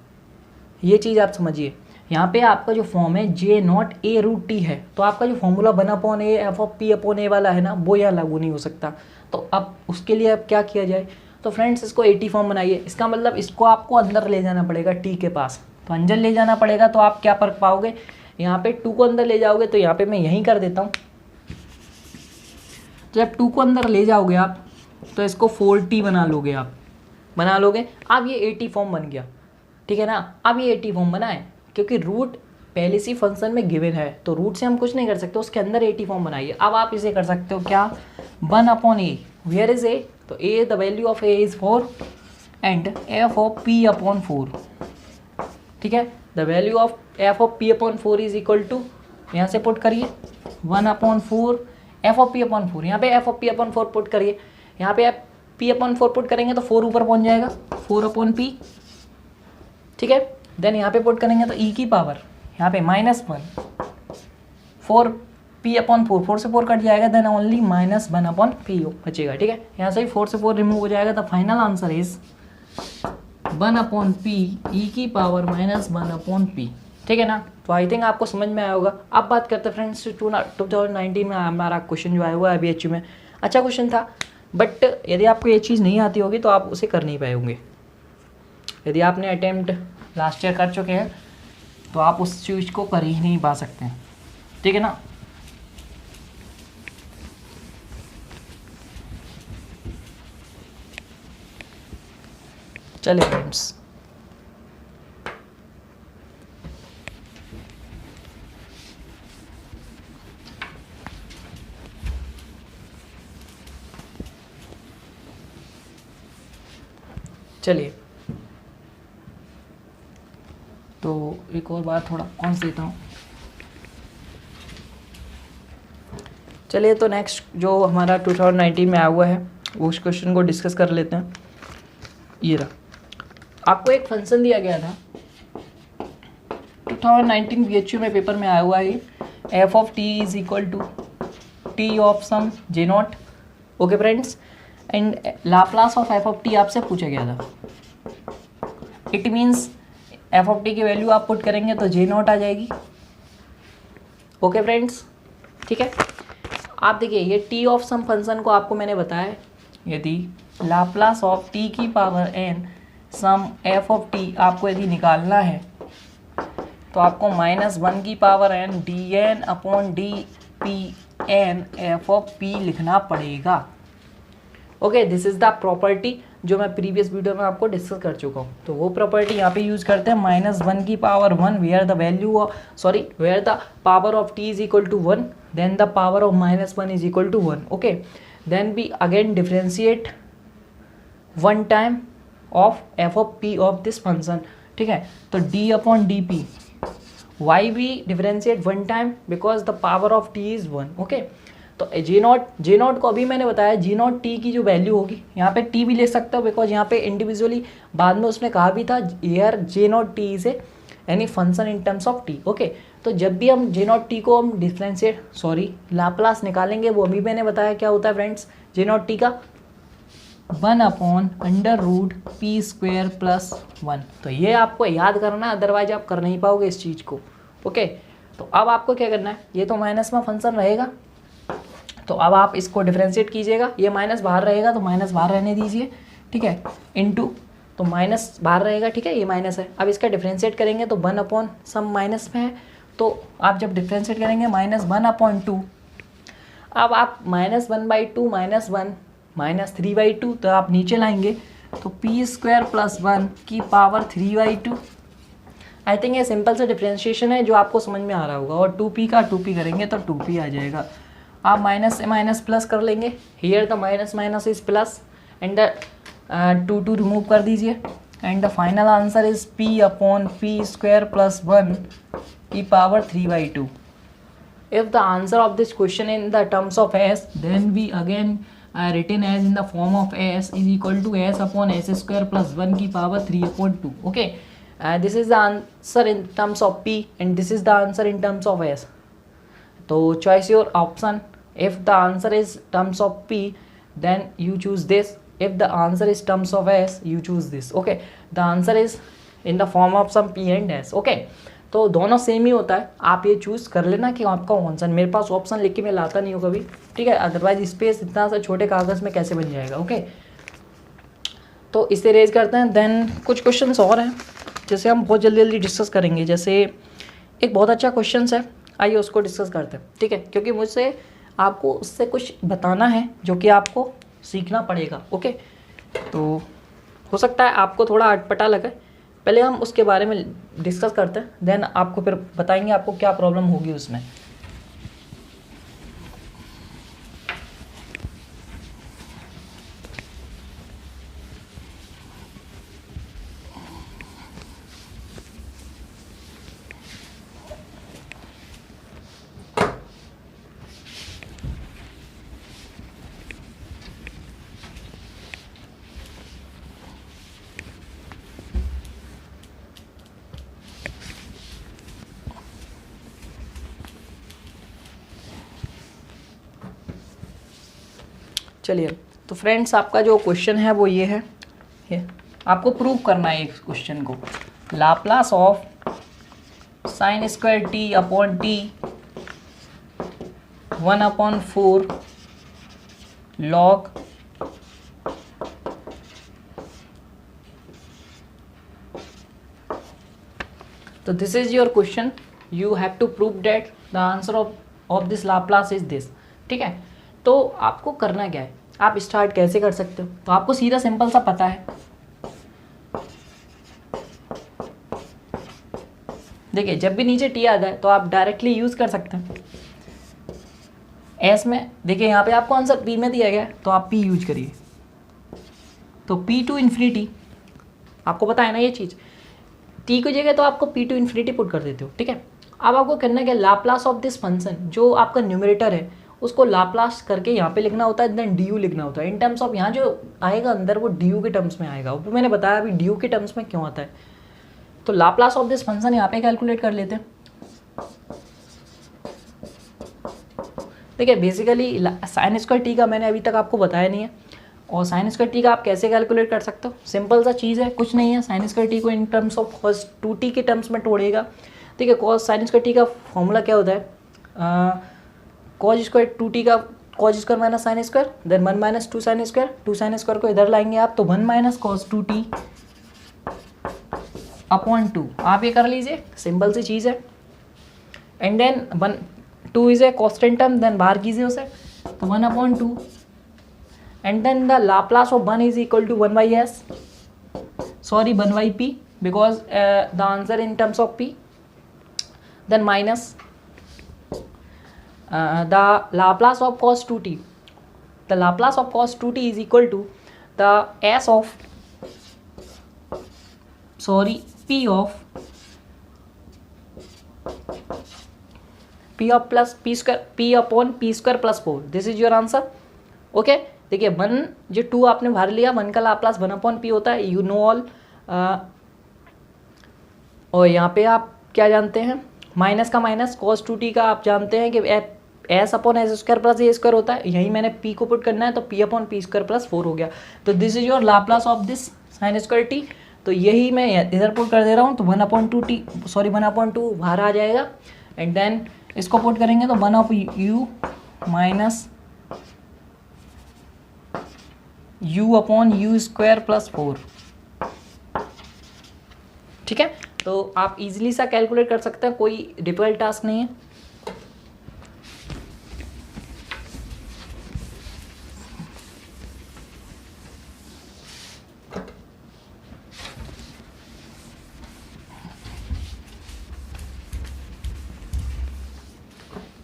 ये चीज़ आप समझिए। यहाँ पे आपका जो फॉर्म है J not A root T है, तो आपका जो फॉर्मूला बना upon A F of P upon A वाला है ना, वो यहाँ लागू नहीं हो सकता। तो अब उसके लिए अब क्या किया जाए, तो फ्रेंड्स इसको ए टी फॉर्म बनाइए। इसका मतलब इसको आपको अंदर ले जाना पड़ेगा टी के पास, तो अंदर ले जाना पड़ेगा। तो आप क्या फर्क पाओगे, यहाँ पे टू को अंदर ले जाओगे, तो यहाँ पे मैं यहीं कर देता हूँ। तो जब टू को अंदर ले जाओगे आप, तो इसको 4t बना लोगे, आप बना लोगे। अब ये ए टी फॉर्म बन गया, ठीक है ना। अब ये ए टी फॉर्म बना है, क्योंकि रूट पहले से फंक्शन में गिवन है, तो रूट से हम कुछ नहीं कर सकते, उसके अंदर ए टी फॉर्म बनाइए। अब आप इसे कर सकते हो क्या, 1 upon A, where is A, तो A the value of A is 4 and F of P upon 4, ठीक है। The value of F of P upon 4 is equal to, यहाँ से पुट करिए 1 upon 4 F of P upon 4, यहाँ पे F of P upon 4 put करिए, यहाँ पे आप पी अपॉन 4 पुट करेंगे तो 4 ऊपर पहुँच जाएगा, 4 अपॉन पी, ठीक है। देन यहाँ पे पुट करेंगे तो ई की पावर यहाँ पे -1, 4 पी अपॉन 4, 4 से 4 कट जाएगा, देन ओनली -1 अपॉन पी बचेगा, ठीक है। यहाँ से भी 4 से 4 रिमूव हो जाएगा, तो final answer is 1 upon P E की पावर -1 अपॉन पी, ठीक है ना। तो आई थिंक आपको समझ में आया होगा। अब बात करते हैं फ्रेंड्स 2019 में हमारा क्वेश्चन जो आया हुआ है अभी में, अच्छा क्वेश्चन था, बट यदि आपको ये चीज़ नहीं आती होगी तो आप उसे कर नहीं पाए होंगे। यदि आपने अटेम्प्ट लास्ट ईयर कर चुके हैं तो आप उस चीज़ को कर ही नहीं पा सकते हैं, ठीक है ना। चलिए फ्रेंड्स, चलिए तो एक और बार थोड़ा कौन सा देता हूँ। चलिए तो नेक्स्ट जो हमारा 2019 में आया हुआ है उस क्वेश्चन को डिस्कस कर लेते हैं। ये रहा, आपको एक फंक्शन दिया गया था 2019 BHU में पेपर में आया हुआ है, F of T is equal to T of sum J not, okay friends, and Laplace of F of T आपसे पूछा गया था। It means F of T की वैल्यू आप पुट करेंगे तो जे नॉट आ जाएगी, ओके फ्रेंड्स, ठीक है। आप देखिए ये टी ऑफ सम फंक्शन को आपको मैंने बताया, यदि लाप्लास ऑफ टी की power N sum F of T आपको यदि निकालना है तो आपको -1 की power N D N upon D P N F of P लिखना पड़ेगा, okay. This is the property जो मैं प्रीवियस वीडियो में आपको डिस्कस कर चुका हूँ। तो वो प्रॉपर्टी यहाँ पे यूज़ करते हैं, -1 की power 1 where the value of where the power of T is equal to 1, then the power of -1 is equal to 1, okay. Then we again differentiate 1 time of F of P of this function, ठीक है। तो D upon D P, why we differentiate 1 time because the power of T is 1, okay. तो जे नॉट को अभी मैंने बताया, जी नॉट टी की जो वैल्यू होगी, यहाँ पे टी भी ले सकते हो बिकॉज यहाँ पे इंडिविजुअली बाद में उसने कहा भी था air J not T is any function in terms of T, okay. तो जब भी हम जे नॉट टी को हम लाप्लास निकालेंगे, वो अभी मैंने बताया क्या होता है फ्रेंड्स, जे नॉट टी का 1 अपॉन √p² + 1। तो ये आपको याद करना है, अदरवाइज आप कर नहीं पाओगे इस चीज़ को, ओके। तो अब आपको क्या करना है, ये तो माइनस में फंक्शन रहेगा, तो अब आप इसको डिफ्रेंशिएट कीजिएगा, ये माइनस बाहर रहेगा तो माइनस बाहर रहने दीजिए, ठीक है, इनटू, तो माइनस बाहर रहेगा, ठीक है, ये माइनस है। अब इसका डिफ्रेंशिएट करेंगे तो 1 अपॉन सम माइनस में है, तो आप जब डिफ्रेंशिएट करेंगे -1 अपॉन 2, अब आप -1/2 -1 -3/2, तो आप नीचे लाएंगे तो p² + 1 की पावर 3/2। आई थिंक ये सिंपल सा डिफ्रेंशिएशन है जो आपको समझ में आ रहा होगा, और 2p का 2p करेंगे तो 2p आ जाएगा। आप माइनस से माइनस प्लस कर लेंगे, here the minus is plus and the 2 remove कर दीजिए, and the final answer is p upon p² + 1 की power 3/2, if the answer of this question in the terms of s, then we again written as in the form of s is equal to s upon s square plus 1 की power 3/2. Okay, this is the answer in terms of p and this is the answer in terms of s. So choose your option. If the answer is terms of p, then you choose this. If the answer is terms of s, you choose this. Okay, the answer is in the form of some p and s. Okay, तो दोनों सेम ही होता है, आप ये चूज़ कर लेना कि आपका ऑप्शन. मेरे पास ऑप्शन लिख के मैं लाता नहीं हूँ कभी, ठीक है, अदरवाइज स्पेस इतना सा छोटे कागज़ में कैसे बन जाएगा. ओके, तो इसे रेज करते हैं. देन कुछ क्वेश्चंस और हैं जैसे हम बहुत जल्दी जल्दी डिस्कस करेंगे. जैसे एक बहुत अच्छा क्वेश्चन है, आइए उसको डिस्कस करते हैं. ठीक है, क्योंकि मुझसे आपको उससे कुछ बताना है जो कि आपको सीखना पड़ेगा. ओके, तो हो सकता है आपको थोड़ा अटपटा लगे, पहले हम उसके बारे में डिस्कस करते हैं, देन आपको फिर बताएंगे आपको क्या प्रॉब्लम होगी उसमें. चलिए, तो फ्रेंड्स आपका जो क्वेश्चन है वो ये है, आपको प्रूव करना है इस क्वेश्चन को. Laplace of sine square T upon T 1/4 log तो this is your question. You have to prove that the answer of this Laplace is this. ठीक है, तो आपको करना क्या है, आप स्टार्ट कैसे कर सकते हो, तो आपको सीधा सिंपल सा पता है. देखिए, जब भी नीचे टी आ जाए तो आप डायरेक्टली यूज़ कर सकते हैं. एस में देखिए यहाँ पे आपको आंसर पी में दिया गया है, तो आप पी यूज करिए. तो पी टू इन्फिनिटी, आपको पता है ना ये चीज़, टी की जगह तो आपको पी टू इन्फिनिटी पुट कर देते हो. ठीक है, अब आपको करना क्या, लाप्लास ऑफ दिस फंक्शन जो आपका न्यूमरेटर है उसको लाप्लास करके यहाँ पे लिखना होता है, देन डी यू लिखना होता है. इन टर्म्स ऑफ यहाँ जो आएगा अंदर वो डी यू के टर्म्स में आएगा. वो मैंने बताया अभी डी यू के टर्म्स में क्यों आता है. तो लाप्लास ऑफ दिस फंक्शन यहाँ पे कैलकुलेट कर लेते हैं. देखिए, बेसिकली साइन स्क्वायर टी का मैंने अभी तक आपको बताया नहीं है, और साइन स्क्वायर टी का आप कैसे कैलकुलेट कर सकते हो, सिंपल सा चीज़ है, कुछ नहीं है. साइन स्क्वायर टी को इन टर्म्स ऑफ कॉस 2t के टर्म्स में तोड़ेगा. ठीक है, कॉस साइन स्क्वायर टी का फॉर्मूला क्या होता है, कॉज स्क्वायर 2t का cos square minus sine square, then 1 minus 2 sine square. 2 sine square को इधर लाएंगे आप, तो 1 माइनस कॉस 2t अपॉन 2. आप ये कर लीजिए, सिंपल सी चीज़ है. And then 2 is a constant term, then बाहर कीजिए उसे, तो 1/2. And then the Laplace of 1 is equal to 1/s, sorry 1/p, because the answer in terms of p. Then minus the Laplace of cos 2t. The Laplace of cos 2t is equal to the s of p of plus p square, p upon p square plus 4. This is your answer. Okay, देखिए 1 जो 2 आपने बाहर लिया, 1 का लाप्लास 1/p होता है, यू नो ऑल. और यहाँ पे आप क्या जानते हैं, माइनस का माइनस cos 2t का आप जानते हैं कि S upon S square plus A square होता है. यही मैंने पी को पुट करना है, तो P upon P square plus 4 हो गया. तो this is your Laplace of this sign square T. तो यही मैं इधर पुट कर दे रहा हूँ, तो 1/2t, सॉरी 1/2 बाहर आ जाएगा. एंड देन इसको पुट करेंगे तो 1 of you minus you upon you square plus 4. ठीक है, तो आप इजीली सा कैलकुलेट कर सकते हैं, कोई डिफिकल्ट टास्क नहीं है.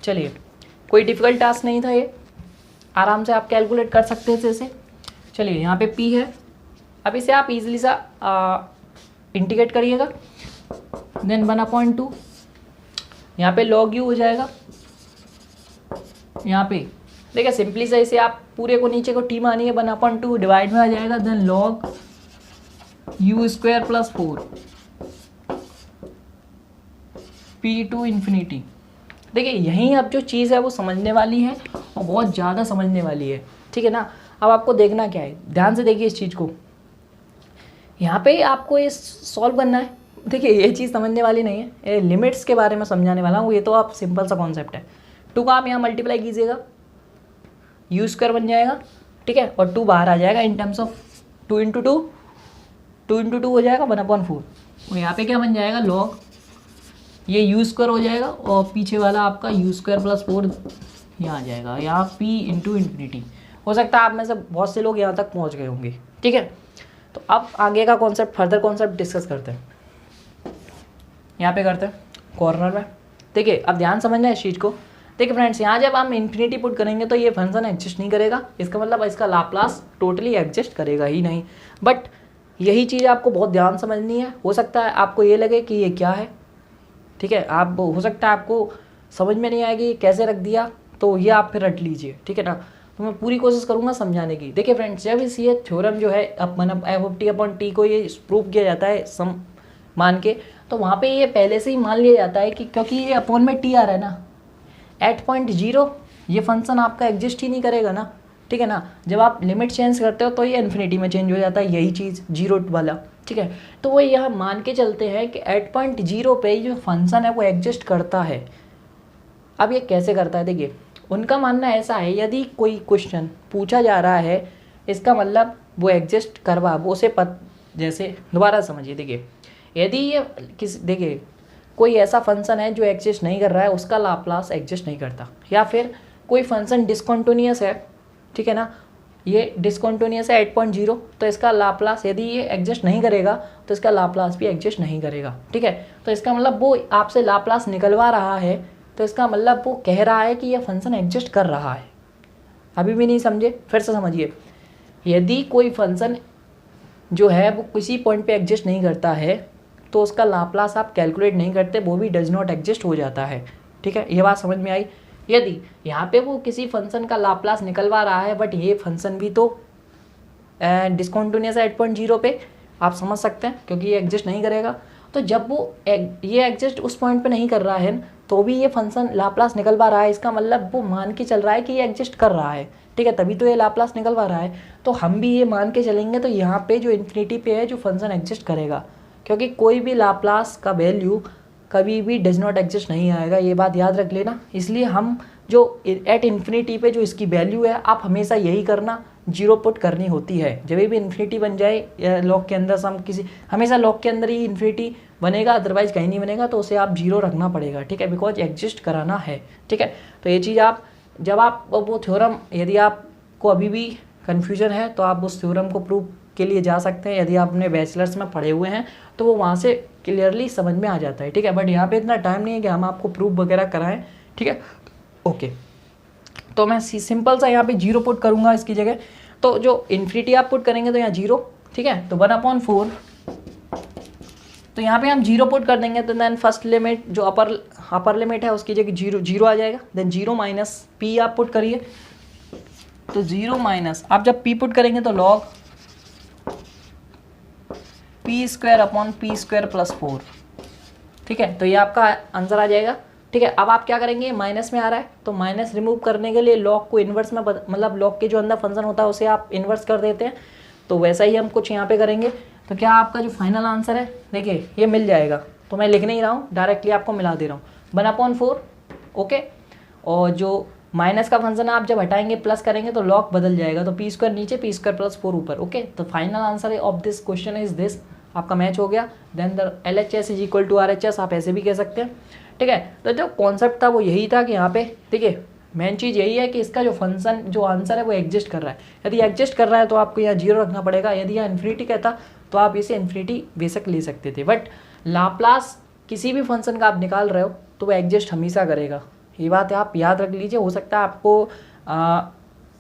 चलिए, कोई डिफिकल्ट टास्क नहीं था ये, आराम से आप कैलकुलेट कर सकते हैं इसे. चलिए, यहाँ पे p है, अब इसे आप इजीली सा इंटीग्रेट करिएगा. देन 1/2, यहाँ पे log u हो जाएगा, यहाँ पे देखिए सिंपली से इसे आप पूरे को नीचे को टी मानिए 1/2 डिवाइड में आ जाएगा, then log u square plus 4 p to infinity. देखिए यहीं अब जो चीज़ है वो समझने वाली है और बहुत ज़्यादा समझने वाली है, ठीक है ना। अब आपको देखना क्या है, ध्यान से देखिए इस चीज़ को, यहाँ पे आपको ये सॉल्व करना है। देखिए ये चीज़ समझने वाली नहीं है, ये लिमिट्स के बारे में समझाने वाला हूँ, ये तो आप सिंपल सा कॉन्सेप्ट है। 2 का आप यहाँ मल्टीप्लाई कीजिएगा, यू स्क्वायर बन जाएगा, ठीक है, और 2 बाहर आ जाएगा इन टर्म्स ऑफ 2 इंटू 2 हो जाएगा 1/4। और यहाँ पे क्या बन जाएगा, लॉग ये यू स्क्वायर हो जाएगा और पीछे वाला आपका यू स्क्वायर प्लस 4 यहाँ आ जाएगा, यहाँ p इंटू इन्फिनिटी। हो सकता है आप में से बहुत से लोग यहाँ तक पहुँच गए होंगे, ठीक है। तो अब आगे का कॉन्सेप्ट, फर्दर कॉन्सेप्ट डिस्कस करते हैं। यहाँ पे करते हैं कॉर्नर में। देखिए अब ध्यान समझना है इस चीज़ को। देखिए फ्रेंड्स, यहाँ जब हम इन्फिनिटी पुट करेंगे तो ये फंक्शन एग्जिस्ट नहीं करेगा, इसका मतलब इसका लाप्लास टोटली एग्जिस्ट करेगा ही नहीं। बट यही चीज़ आपको बहुत ध्यान समझनी है। हो सकता है आपको ये लगे कि ये क्या है, ठीक है, आप हो सकता है आपको समझ में नहीं आएगी कैसे रख दिया, तो ये आप फिर रट लीजिए, ठीक है ना। तो मैं पूरी कोशिश करूँगा समझाने की। देखिए फ्रेंड्स, जब इस ये थ्योरम जो है मतलब f(t)/t को ये प्रूव किया जाता है सम मान के, तो वहाँ पे ये पहले से ही मान लिया जाता है कि क्योंकि ये अपॉन में t आ रहा है ना, एट पॉइंट 0 ये फंक्शन आपका एग्जिस्ट ही नहीं करेगा ना, ठीक है ना। जब आप लिमिट चेंज करते हो तो ये इन्फिनिटी में चेंज हो जाता है, यही चीज़ 0 वाला, ठीक है। तो वो यहाँ मान के चलते हैं कि एट पॉइंट 0 पे जो फंक्शन है वो एग्जिस्ट करता है। अब ये कैसे करता है, देखिए उनका मानना ऐसा है, यदि कोई क्वेश्चन पूछा जा रहा है इसका मतलब वो एग्जिस्ट करवा, वो उसे जैसे दोबारा समझिए। देखिए यदि ये देखिए कोई ऐसा फंक्शन है जो एग्जिस्ट नहीं कर रहा है, उसका लाप्लास एग्जिस्ट नहीं करता, या फिर कोई फंक्शन डिसकंटिन्यूअस है, ठीक है ना, ये डिसकंटिन्यूअस है 8.0, तो इसका लाप्लास यदि ये एग्जिस्ट नहीं करेगा तो इसका लाप्लास भी एग्जिस्ट नहीं करेगा, ठीक है। तो इसका मतलब वो आपसे लाप्लास निकलवा रहा है, तो इसका मतलब वो कह रहा है कि ये फंक्शन एग्जिस्ट कर रहा है। अभी भी नहीं समझे, फिर से समझिए। यदि कोई फंक्शन जो है वो किसी पॉइंट पे एग्जिस्ट नहीं करता है तो उसका लाप्लास आप कैलकुलेट नहीं करते, वो भी डज नॉट एग्जिस्ट हो जाता है, ठीक है। ये बात समझ में आई। यदि यहाँ पे वो किसी फंक्शन का लाप्लास निकलवा रहा है बट ये फंक्शन भी तो डिसकंटिन्यूअस है 8.0 पे, आप समझ सकते हैं, क्योंकि ये एग्जिस्ट नहीं करेगा। तो जब वो ये एग्जिस्ट उस पॉइंट पे नहीं कर रहा है तो भी ये फंक्शन लाप्लास निकलवा रहा है, इसका मतलब वो मान के चल रहा है कि ये एग्जिस्ट कर रहा है, ठीक है, तभी तो ये लाप्लास निकलवा रहा है। तो हम भी ये मान के चलेंगे तो यहाँ पे जो इन्फिनिटी पे है जो फंक्शन एग्जिस्ट करेगा, क्योंकि कोई भी लाप्लास का वैल्यू कभी भी डज नॉट एग्जिस्ट नहीं आएगा, ये बात याद रख लेना। इसलिए हम जो एट इन्फिनिटी पे जो इसकी वैल्यू है, आप हमेशा यही करना, 0 पुट करनी होती है। जब भी इन्फिनिटी बन जाए लॉग के अंदर, हम किसी हमेशा लॉग के अंदर ही इन्फिनिटी बनेगा, अदरवाइज कहीं नहीं बनेगा, तो उसे आप 0 रखना पड़ेगा, ठीक है, बिकॉज एग्जिस्ट कराना है, ठीक है। तो ये चीज़ आप जब आप वो थ्योरम, यदि आपको अभी भी कन्फ्यूजन है तो आप उस थ्योरम को प्रूव के लिए जा सकते हैं। यदि आप अपने बैचलर्स में पढ़े हुए हैं तो वो वहाँ से क्लियरली समझ में आ जाता है, ठीक है। बट यहाँ पे इतना टाइम नहीं है कि हम आपको प्रूफ वगैरह कराएं, ठीक है, ओके। तो मैं सिंपल सा यहाँ पे 0 पुट करूँगा इसकी जगह। तो जो इन्फिनिटी आप पुट करेंगे तो यहाँ 0, ठीक है, तो 1/4, तो यहाँ पे हम 0 पुट कर देंगे, तो देन फर्स्ट लिमिट जो अपर लिमिट है उसकी जगह 0 आ जाएगा। देन 0 माइनस पी आप पुट करिए, तो 0 माइनस आप जब p पुट करेंगे तो लॉग p² प्लस 4, ठीक है। तो ये आपका आंसर आ जाएगा, ठीक है। अब आप क्या करेंगे, माइनस में आ रहा है तो माइनस रिमूव करने के लिए लॉग को इन्वर्स में मतलब लॉग के जो अंदर फंक्शन होता है उसे आप इन्वर्स कर देते हैं। तो वैसा ही हम कुछ यहाँ पे करेंगे। तो क्या आपका जो फाइनल आंसर है, देखिए ये मिल जाएगा, तो मैं लिख नहीं रहा हूँ, डायरेक्टली आपको मिला दे रहा हूँ, 1/4, ओके। और जो माइनस का फंक्शन आप जब हटाएंगे प्लस करेंगे तो लॉग बदल जाएगा, तो p² नीचे p² प्लस 4 ऊपर, ओके। तो final answer of this question is this, आपका मैच हो गया। Then the LHS is equal to RHS, आप ऐसे भी कह सकते हैं, ठीक है। तो जो कॉन्सेप्ट था वो यही था कि यहाँ पे देखिए मेन चीज़ यही है कि इसका जो फंक्शन जो आंसर है वो एग्जिस्ट कर रहा है। यदि एग्जिस्ट कर रहा है तो आपको यहाँ 0 रखना पड़ेगा। यदि यहाँ इन्फिनिटी कहता तो आप इसे इन्फिनिटी बेशक ले सकते थे, बट लाप्लास किसी भी फंक्शन का आप निकाल रहे हो तो वो एग्जिस्ट हमेशा करेगा। ये बात आप याद रख लीजिए। हो सकता है आपको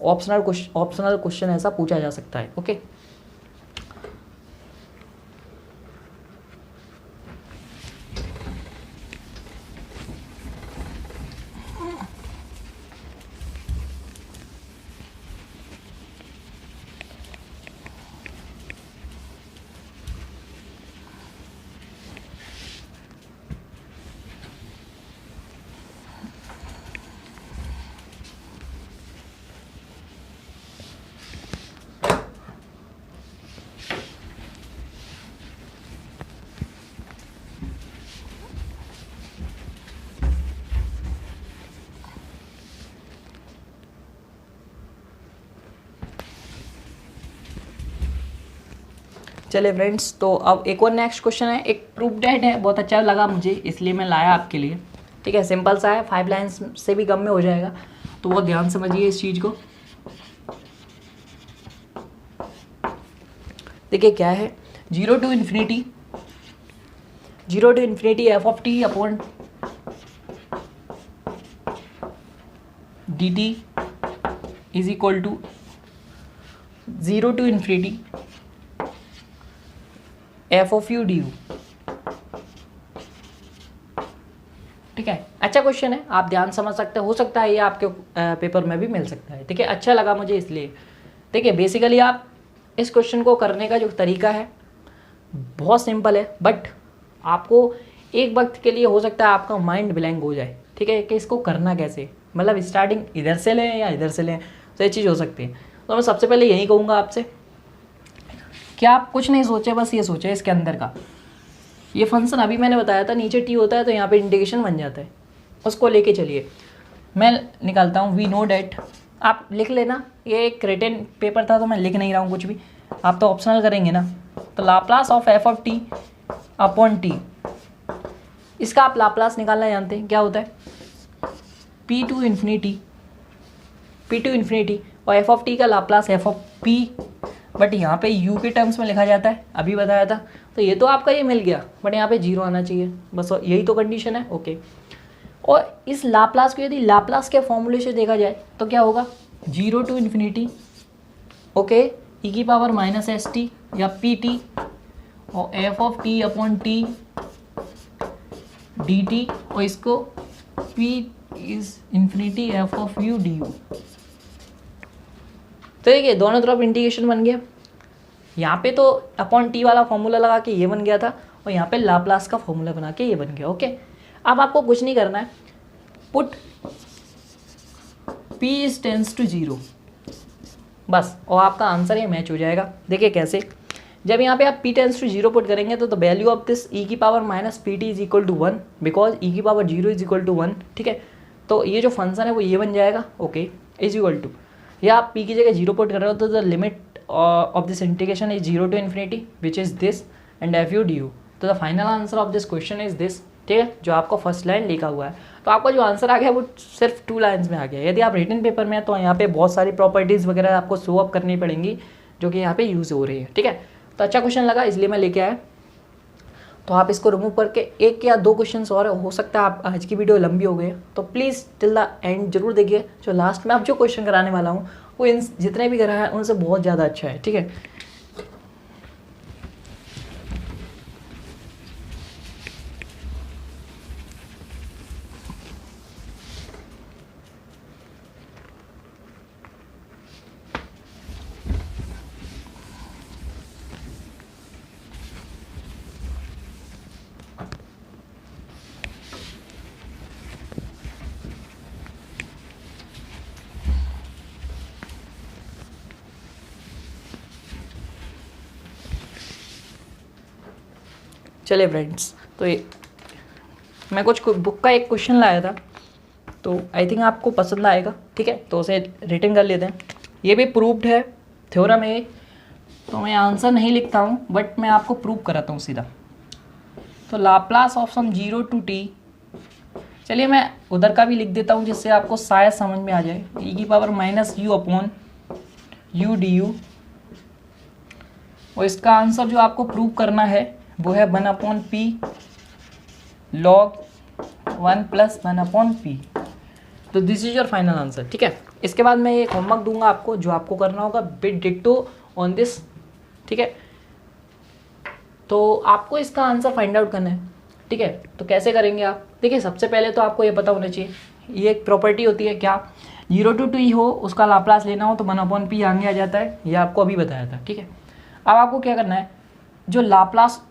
ऑप्शनल क्वेश्चन ऐसा पूछा जा सकता है, ओके। चलिए फ्रेंड्स, तो अब एक और नेक्स्ट क्वेश्चन है, एक प्रूफ डेट है, बहुत अच्छा लगा मुझे इसलिए मैं लाया आपके लिए। ठीक है, सिंपल सा है, 5 लाइन्स से भी कम में हो जाएगा, तो बहुत ध्यान समझिए इस चीज़ को। देखिए क्या है, 0 to infinity f of t upon d t is equal to 0 to infinity f of U D you. ठीक है, अच्छा क्वेश्चन है, आप ध्यान समझ सकते हो सकता है ये आपके पेपर में भी मिल सकता है। ठीक है, अच्छा लगा मुझे इसलिए। देखिए बेसिकली आप इस क्वेश्चन को करने का जो तरीका है बहुत सिंपल है, बट आपको एक वक्त के लिए हो सकता है आपका माइंड ब्लैंक हो जाए। ठीक है, कि इसको करना कैसे, मतलब स्टार्टिंग इधर से लें या इधर से लें, तो ये चीज़ हो सकती है। तो मैं सबसे पहले यही कहूँगा आपसे कि आप कुछ नहीं सोचे, बस ये सोचे इसके अंदर का ये फंक्शन अभी मैंने बताया था, नीचे टी होता है तो यहाँ पे इंटीग्रेशन बन जाता है, उसको लेके चलिए। मैं निकालता हूँ वी नो डेट, आप लिख लेना, ये एक रिटन पेपर था तो मैं लिख नहीं रहा हूँ कुछ भी, आप तो ऑप्शनल करेंगे ना। तो Laplace of F of t upon T, इसका आप लाप्लास निकालना जानते हैं, क्या होता है पी टू इन्फिनिटी और एफ ऑफ टी का Laplace F of P, but यहाँ पे यू के टर्म्स में लिखा जाता है, अभी बताया था। तो ये तो आपका ये मिल गया, बट यहाँ पे 0 आना चाहिए, बस यही तो कंडीशन है। ओके, और इस लाप्लास को यदि लाप्लास के फॉर्मूले से देखा जाए तो क्या होगा, 0 to infinity ओके ई की पावर माइनस एस टी या पी टी और F of t upon T D T, और इसको P is infinity F of U D you. तो देखिए दोनों तरफ इंटीग्रेशन बन गया, यहाँ पे तो अपॉन टी वाला फॉर्मूला लगा के ये बन गया था, और यहाँ पे लाप्लास का फॉर्मूला बना के ये बन गया। ओके, अब आपको कुछ नहीं करना है, put p is tends to 0 बस, और आपका आंसर ये मैच हो जाएगा। देखिए कैसे, जब यहाँ पे आप p टेंस टू 0 पुट करेंगे तो the value of this e की power minus p t is equal to 1 because e की पावर 0 इज इक्वल टू 1। ठीक है, तो ये जो फंक्शन है वो ये बन जाएगा। ओके, इज इक्वल टू, या आप p की जगह 0 पुट कर रहे हो तो the limit of this integration is 0 to infinity which is this and f u du। तो the final answer of this question is this। ठीक है, जो आपको फर्स्ट लाइन लिखा हुआ है, तो आपका जो आंसर आ गया वो सिर्फ 2 लाइन्स में आ गया। यदि आप रिटन पेपर में हैं तो यहाँ पे बहुत सारी प्रॉपर्टीज़ वगैरह आपको शो अप करनी पड़ेंगी जो कि यहाँ पे यूज़ हो रही है। ठीक है, तो अच्छा क्वेश्चन लगा इसलिए मैं लेके आया। तो आप इसको रिमूव करके 1 या 2 क्वेश्चन और, हो सकता है आप आज की वीडियो लंबी हो गई, तो प्लीज़ टिल द एंड जरूर देखिए। जो लास्ट में आप जो क्वेश्चन कराने वाला हूँ वो इन जितने भी करा है उनसे बहुत ज़्यादा अच्छा है। ठीक है, चलिए फ्रेंड्स, तो ये मैं कुछ बुक का एक क्वेश्चन लाया था, तो आई थिंक आपको पसंद आएगा। ठीक है, तो उसे रिटन कर लेते हैं। ये भी प्रूव्ड है, थ्योरम है, तो मैं आंसर नहीं लिखता हूँ बट मैं आपको प्रूव कराता हूँ सीधा। तो Laplace of sum 0 to t, चलिए मैं उधर का भी लिख देता हूँ जिससे आपको शायद समझ में आ जाए, e की power minus you upon U D you, और इसका आंसर जो आपको प्रूव करना है वो है 1 upon P log 1 plus 1 upon P. तो this is your final answer. ठीक है, इसके बाद मैं एक होमवर्क दूंगा आपको जो आपको करना होगा बिट डिक्टो ऑन दिस। ठीक है, तो आपको इसका आंसर फाइंड आउट करना है। ठीक है, तो कैसे करेंगे आप, देखिए सबसे पहले तो आपको ये पता होना चाहिए, ये एक प्रॉपर्टी होती है क्या, 0 to t हो उसका लाप्लास लेना हो तो 1 अपॉन पी आगे आ जाता है, ये आपको अभी बताया था। ठीक है, अब आपको क्या करना है, जो लाप्लास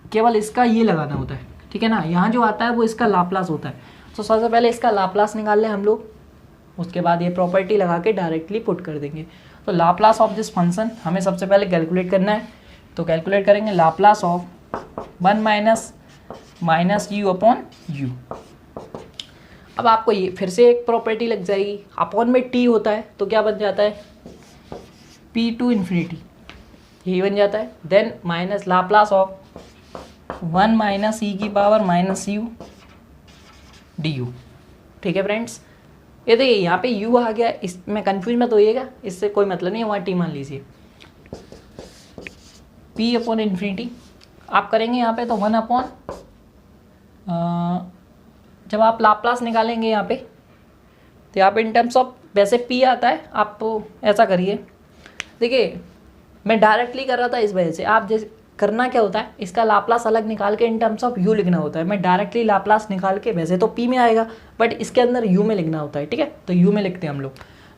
केवल इसका ये लगाना होता है। ठीक है ना, यहाँ जो आता है वो इसका लाप्लास होता है। तो सबसे पहले इसका लाप्लास निकाल लें हम लोग, उसके बाद ये प्रॉपर्टी लगा के डायरेक्टली पुट कर देंगे। तो लाप्लास ऑफ दिस फंक्शन हमें सबसे पहले कैलकुलेट करना है, तो कैलकुलेट करेंगे Laplace of 1 minus you upon you. अब आपको ये फिर से एक प्रॉपर्टी लग जाएगी, अपॉन में टी होता है तो क्या बन जाता है p टू इन्फिनिटी। यही बन जाता है। Then minus Laplace of 1 minus ई की power minus U D you. ठीक है फ्रेंड्स, ये देखिए यहाँ पे u आ गया, इसमें कन्फ्यूज मत होइएगा, इससे कोई मतलब नहीं है, वहाँ t मान लीजिए। p अपॉन इन्फिनिटी आप करेंगे यहाँ पे तो 1 अपॉन, जब आप लाप्लास निकालेंगे यहाँ पे तो यहाँ पे इन टर्म्स ऑफ वैसे p आता है, आप ऐसा करिए, देखिए मैं डायरेक्टली कर रहा था इस वजह से, आप जैसे करना क्या होता है, इसका लाप्लास अलग निकाल के इन टर्म्स ऑफ u लिखना होता है। मैं डायरेक्टली लाप्लास निकाल के, वैसे तो p में आएगा बट इसके अंदर u में लिखना होता है। ठीक है, तो u में लिखते हैं हम लोग,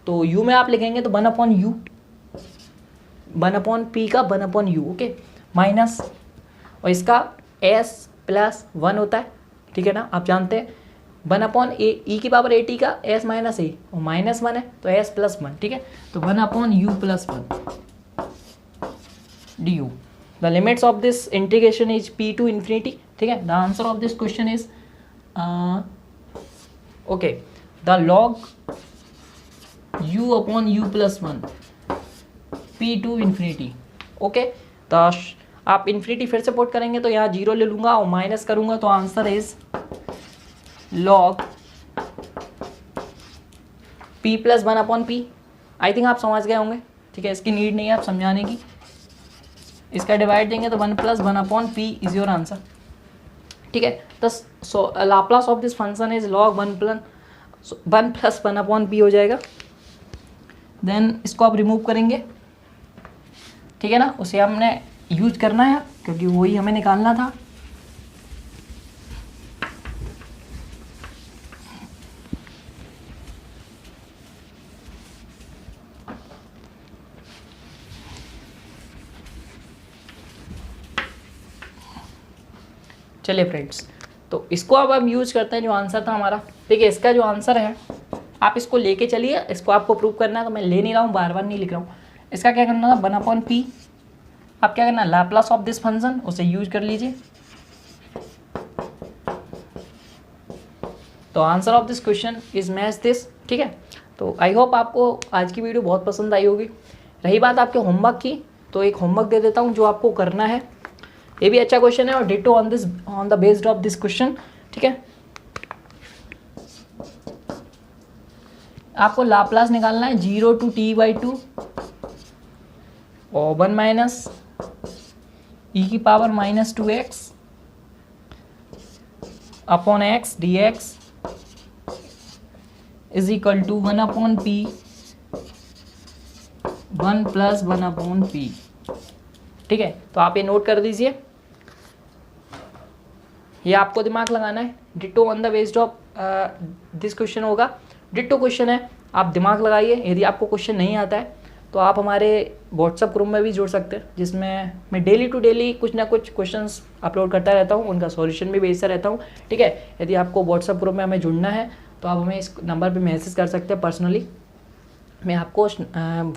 तो u में आप लिखेंगे तो 1 अपॉन यू, 1 अपॉन p का 1 अपॉन यू, ओके, माइनस, और इसका s प्लस 1 होता है। ठीक है ना, आप जानते हैं 1 अपॉन ई की पावर a t का s माइनस ए, और माइनस 1 है तो s प्लस 1। ठीक है, तो 1 upon you plus 1 D you. The limits of this integration is p to infinity. ठीक है, the answer of this question is okay, the log u upon u plus 1 p to infinity. okay, तो आप इन्फिनिटी फिर से पुट करेंगे तो यहाँ 0 ले लूँगा और माइनस करूँगा तो answer is log p plus 1 upon p। I think आप समझ गए होंगे। ठीक है, इसकी नीड नहीं है आप समझाने की, इसका डिवाइड देंगे तो 1 plus 1 upon P is your answer. ठीक है, तो so Laplace of this function is log 1 plus 1 upon P हो जाएगा। देन इसको आप रिमूव करेंगे। ठीक है ना, उसे हमने यूज करना है क्योंकि वही हमें निकालना था। चलिए फ्रेंड्स, तो इसको अब हम यूज करते हैं, जो आंसर था हमारा। ठीक है, इसका जो आंसर है आप इसको लेके चलिए, इसको आपको प्रूव करना है तो मैं ले नहीं रहा हूँ, बार बार नहीं लिख रहा हूँ। इसका क्या करना था, 1 अपॉन पी, आप क्या करना, लाप्लास ऑफ दिस फंक्शन उसे यूज कर लीजिए। तो answer of this question is match this. ठीक है, तो आई होप आपको आज की वीडियो बहुत पसंद आई होगी। रही बात आपके होमवर्क की, तो एक होमवर्क दे देता हूँ जो आपको करना है। ये भी अच्छा क्वेश्चन है और ditto on the based of this question. ठीक है, आपको लाप्लास निकालना है 0 to t/2 और 1 माइनस ई की power minus 2x upon x dx is equal to 1 upon p 1 plus 1 upon p। ठीक है, तो आप ये नोट कर दीजिए, ये आपको दिमाग लगाना है। Ditto on the based of this question होगा, डिटो क्वेश्चन है, आप दिमाग लगाइए। यदि आपको क्वेश्चन नहीं आता है तो आप हमारे व्हाट्सअप ग्रुप में भी जुड़ सकते हैं, जिसमें मैं डेली टू डेली कुछ ना कुछ क्वेश्चंस अपलोड करता रहता हूँ, उनका सॉल्यूशन भी भेजता रहता हूँ। ठीक है, यदि आपको व्हाट्सअप ग्रुप में हमें जुड़ना है तो आप हमें इस नंबर पर मैसेज कर सकते हैं पर्सनली, मैं आपको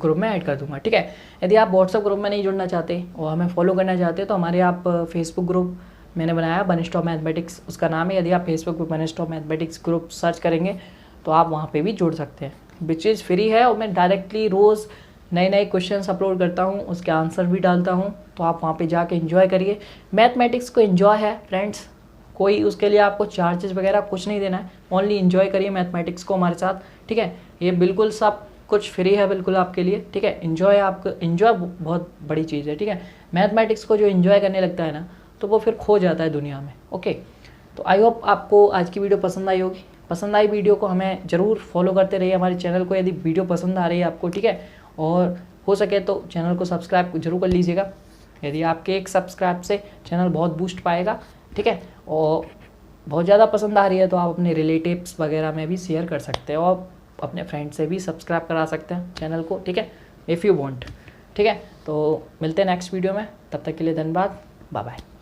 ग्रुप में ऐड कर दूंगा। ठीक है, यदि आप व्हाट्सअप ग्रुप में नहीं जुड़ना चाहते और हमें फॉलो करना चाहते तो हमारे आप फेसबुक ग्रुप मैंने बनाया वन स्टॉप मैथमेटिक्स, उसका नाम है। यदि आप फेसबुक पर one stop mathematics group search करेंगे तो आप वहाँ पे भी जुड़ सकते हैं, विच इज़ फ्री है। और मैं डायरेक्टली रोज़ नए नए क्वेश्चंस अपलोड करता हूँ, उसके आंसर भी डालता हूँ, तो आप वहाँ पे जाके एंजॉय करिए। मैथमेटिक्स को एंजॉय है फ्रेंड्स, कोई उसके लिए आपको चार्जेस वगैरह कुछ नहीं देना है, ओनली एंजॉय करिए मैथमेटिक्स को हमारे साथ। ठीक है, ये बिल्कुल सब कुछ फ्री है बिल्कुल आपके लिए। ठीक है, एंजॉय, आपको एंजॉय बहुत बड़ी चीज़ है। ठीक है, मैथमेटिक्स को जो एंजॉय करने लगता है ना तो वो फिर खो जाता है दुनिया में। ओके, तो आई होप आपको आज की वीडियो पसंद आई होगी। पसंद आई वीडियो को हमें ज़रूर फॉलो करते रहिए हमारे चैनल को, यदि वीडियो पसंद आ रही है आपको। ठीक है, और हो सके तो चैनल को सब्सक्राइब जरूर कर लीजिएगा, यदि आपके एक सब्सक्राइब से चैनल बहुत बूस्ट पाएगा। ठीक है, और बहुत ज़्यादा पसंद आ रही है तो आप अपने रिलेटिव्स वगैरह में भी शेयर कर सकते हैं और अपने फ्रेंड से भी सब्सक्राइब करा सकते हैं चैनल को। ठीक है, इफ़ यू वांट। ठीक है, तो मिलते हैं नेक्स्ट वीडियो में, तब तक के लिए धन्यवाद, बाय बाय।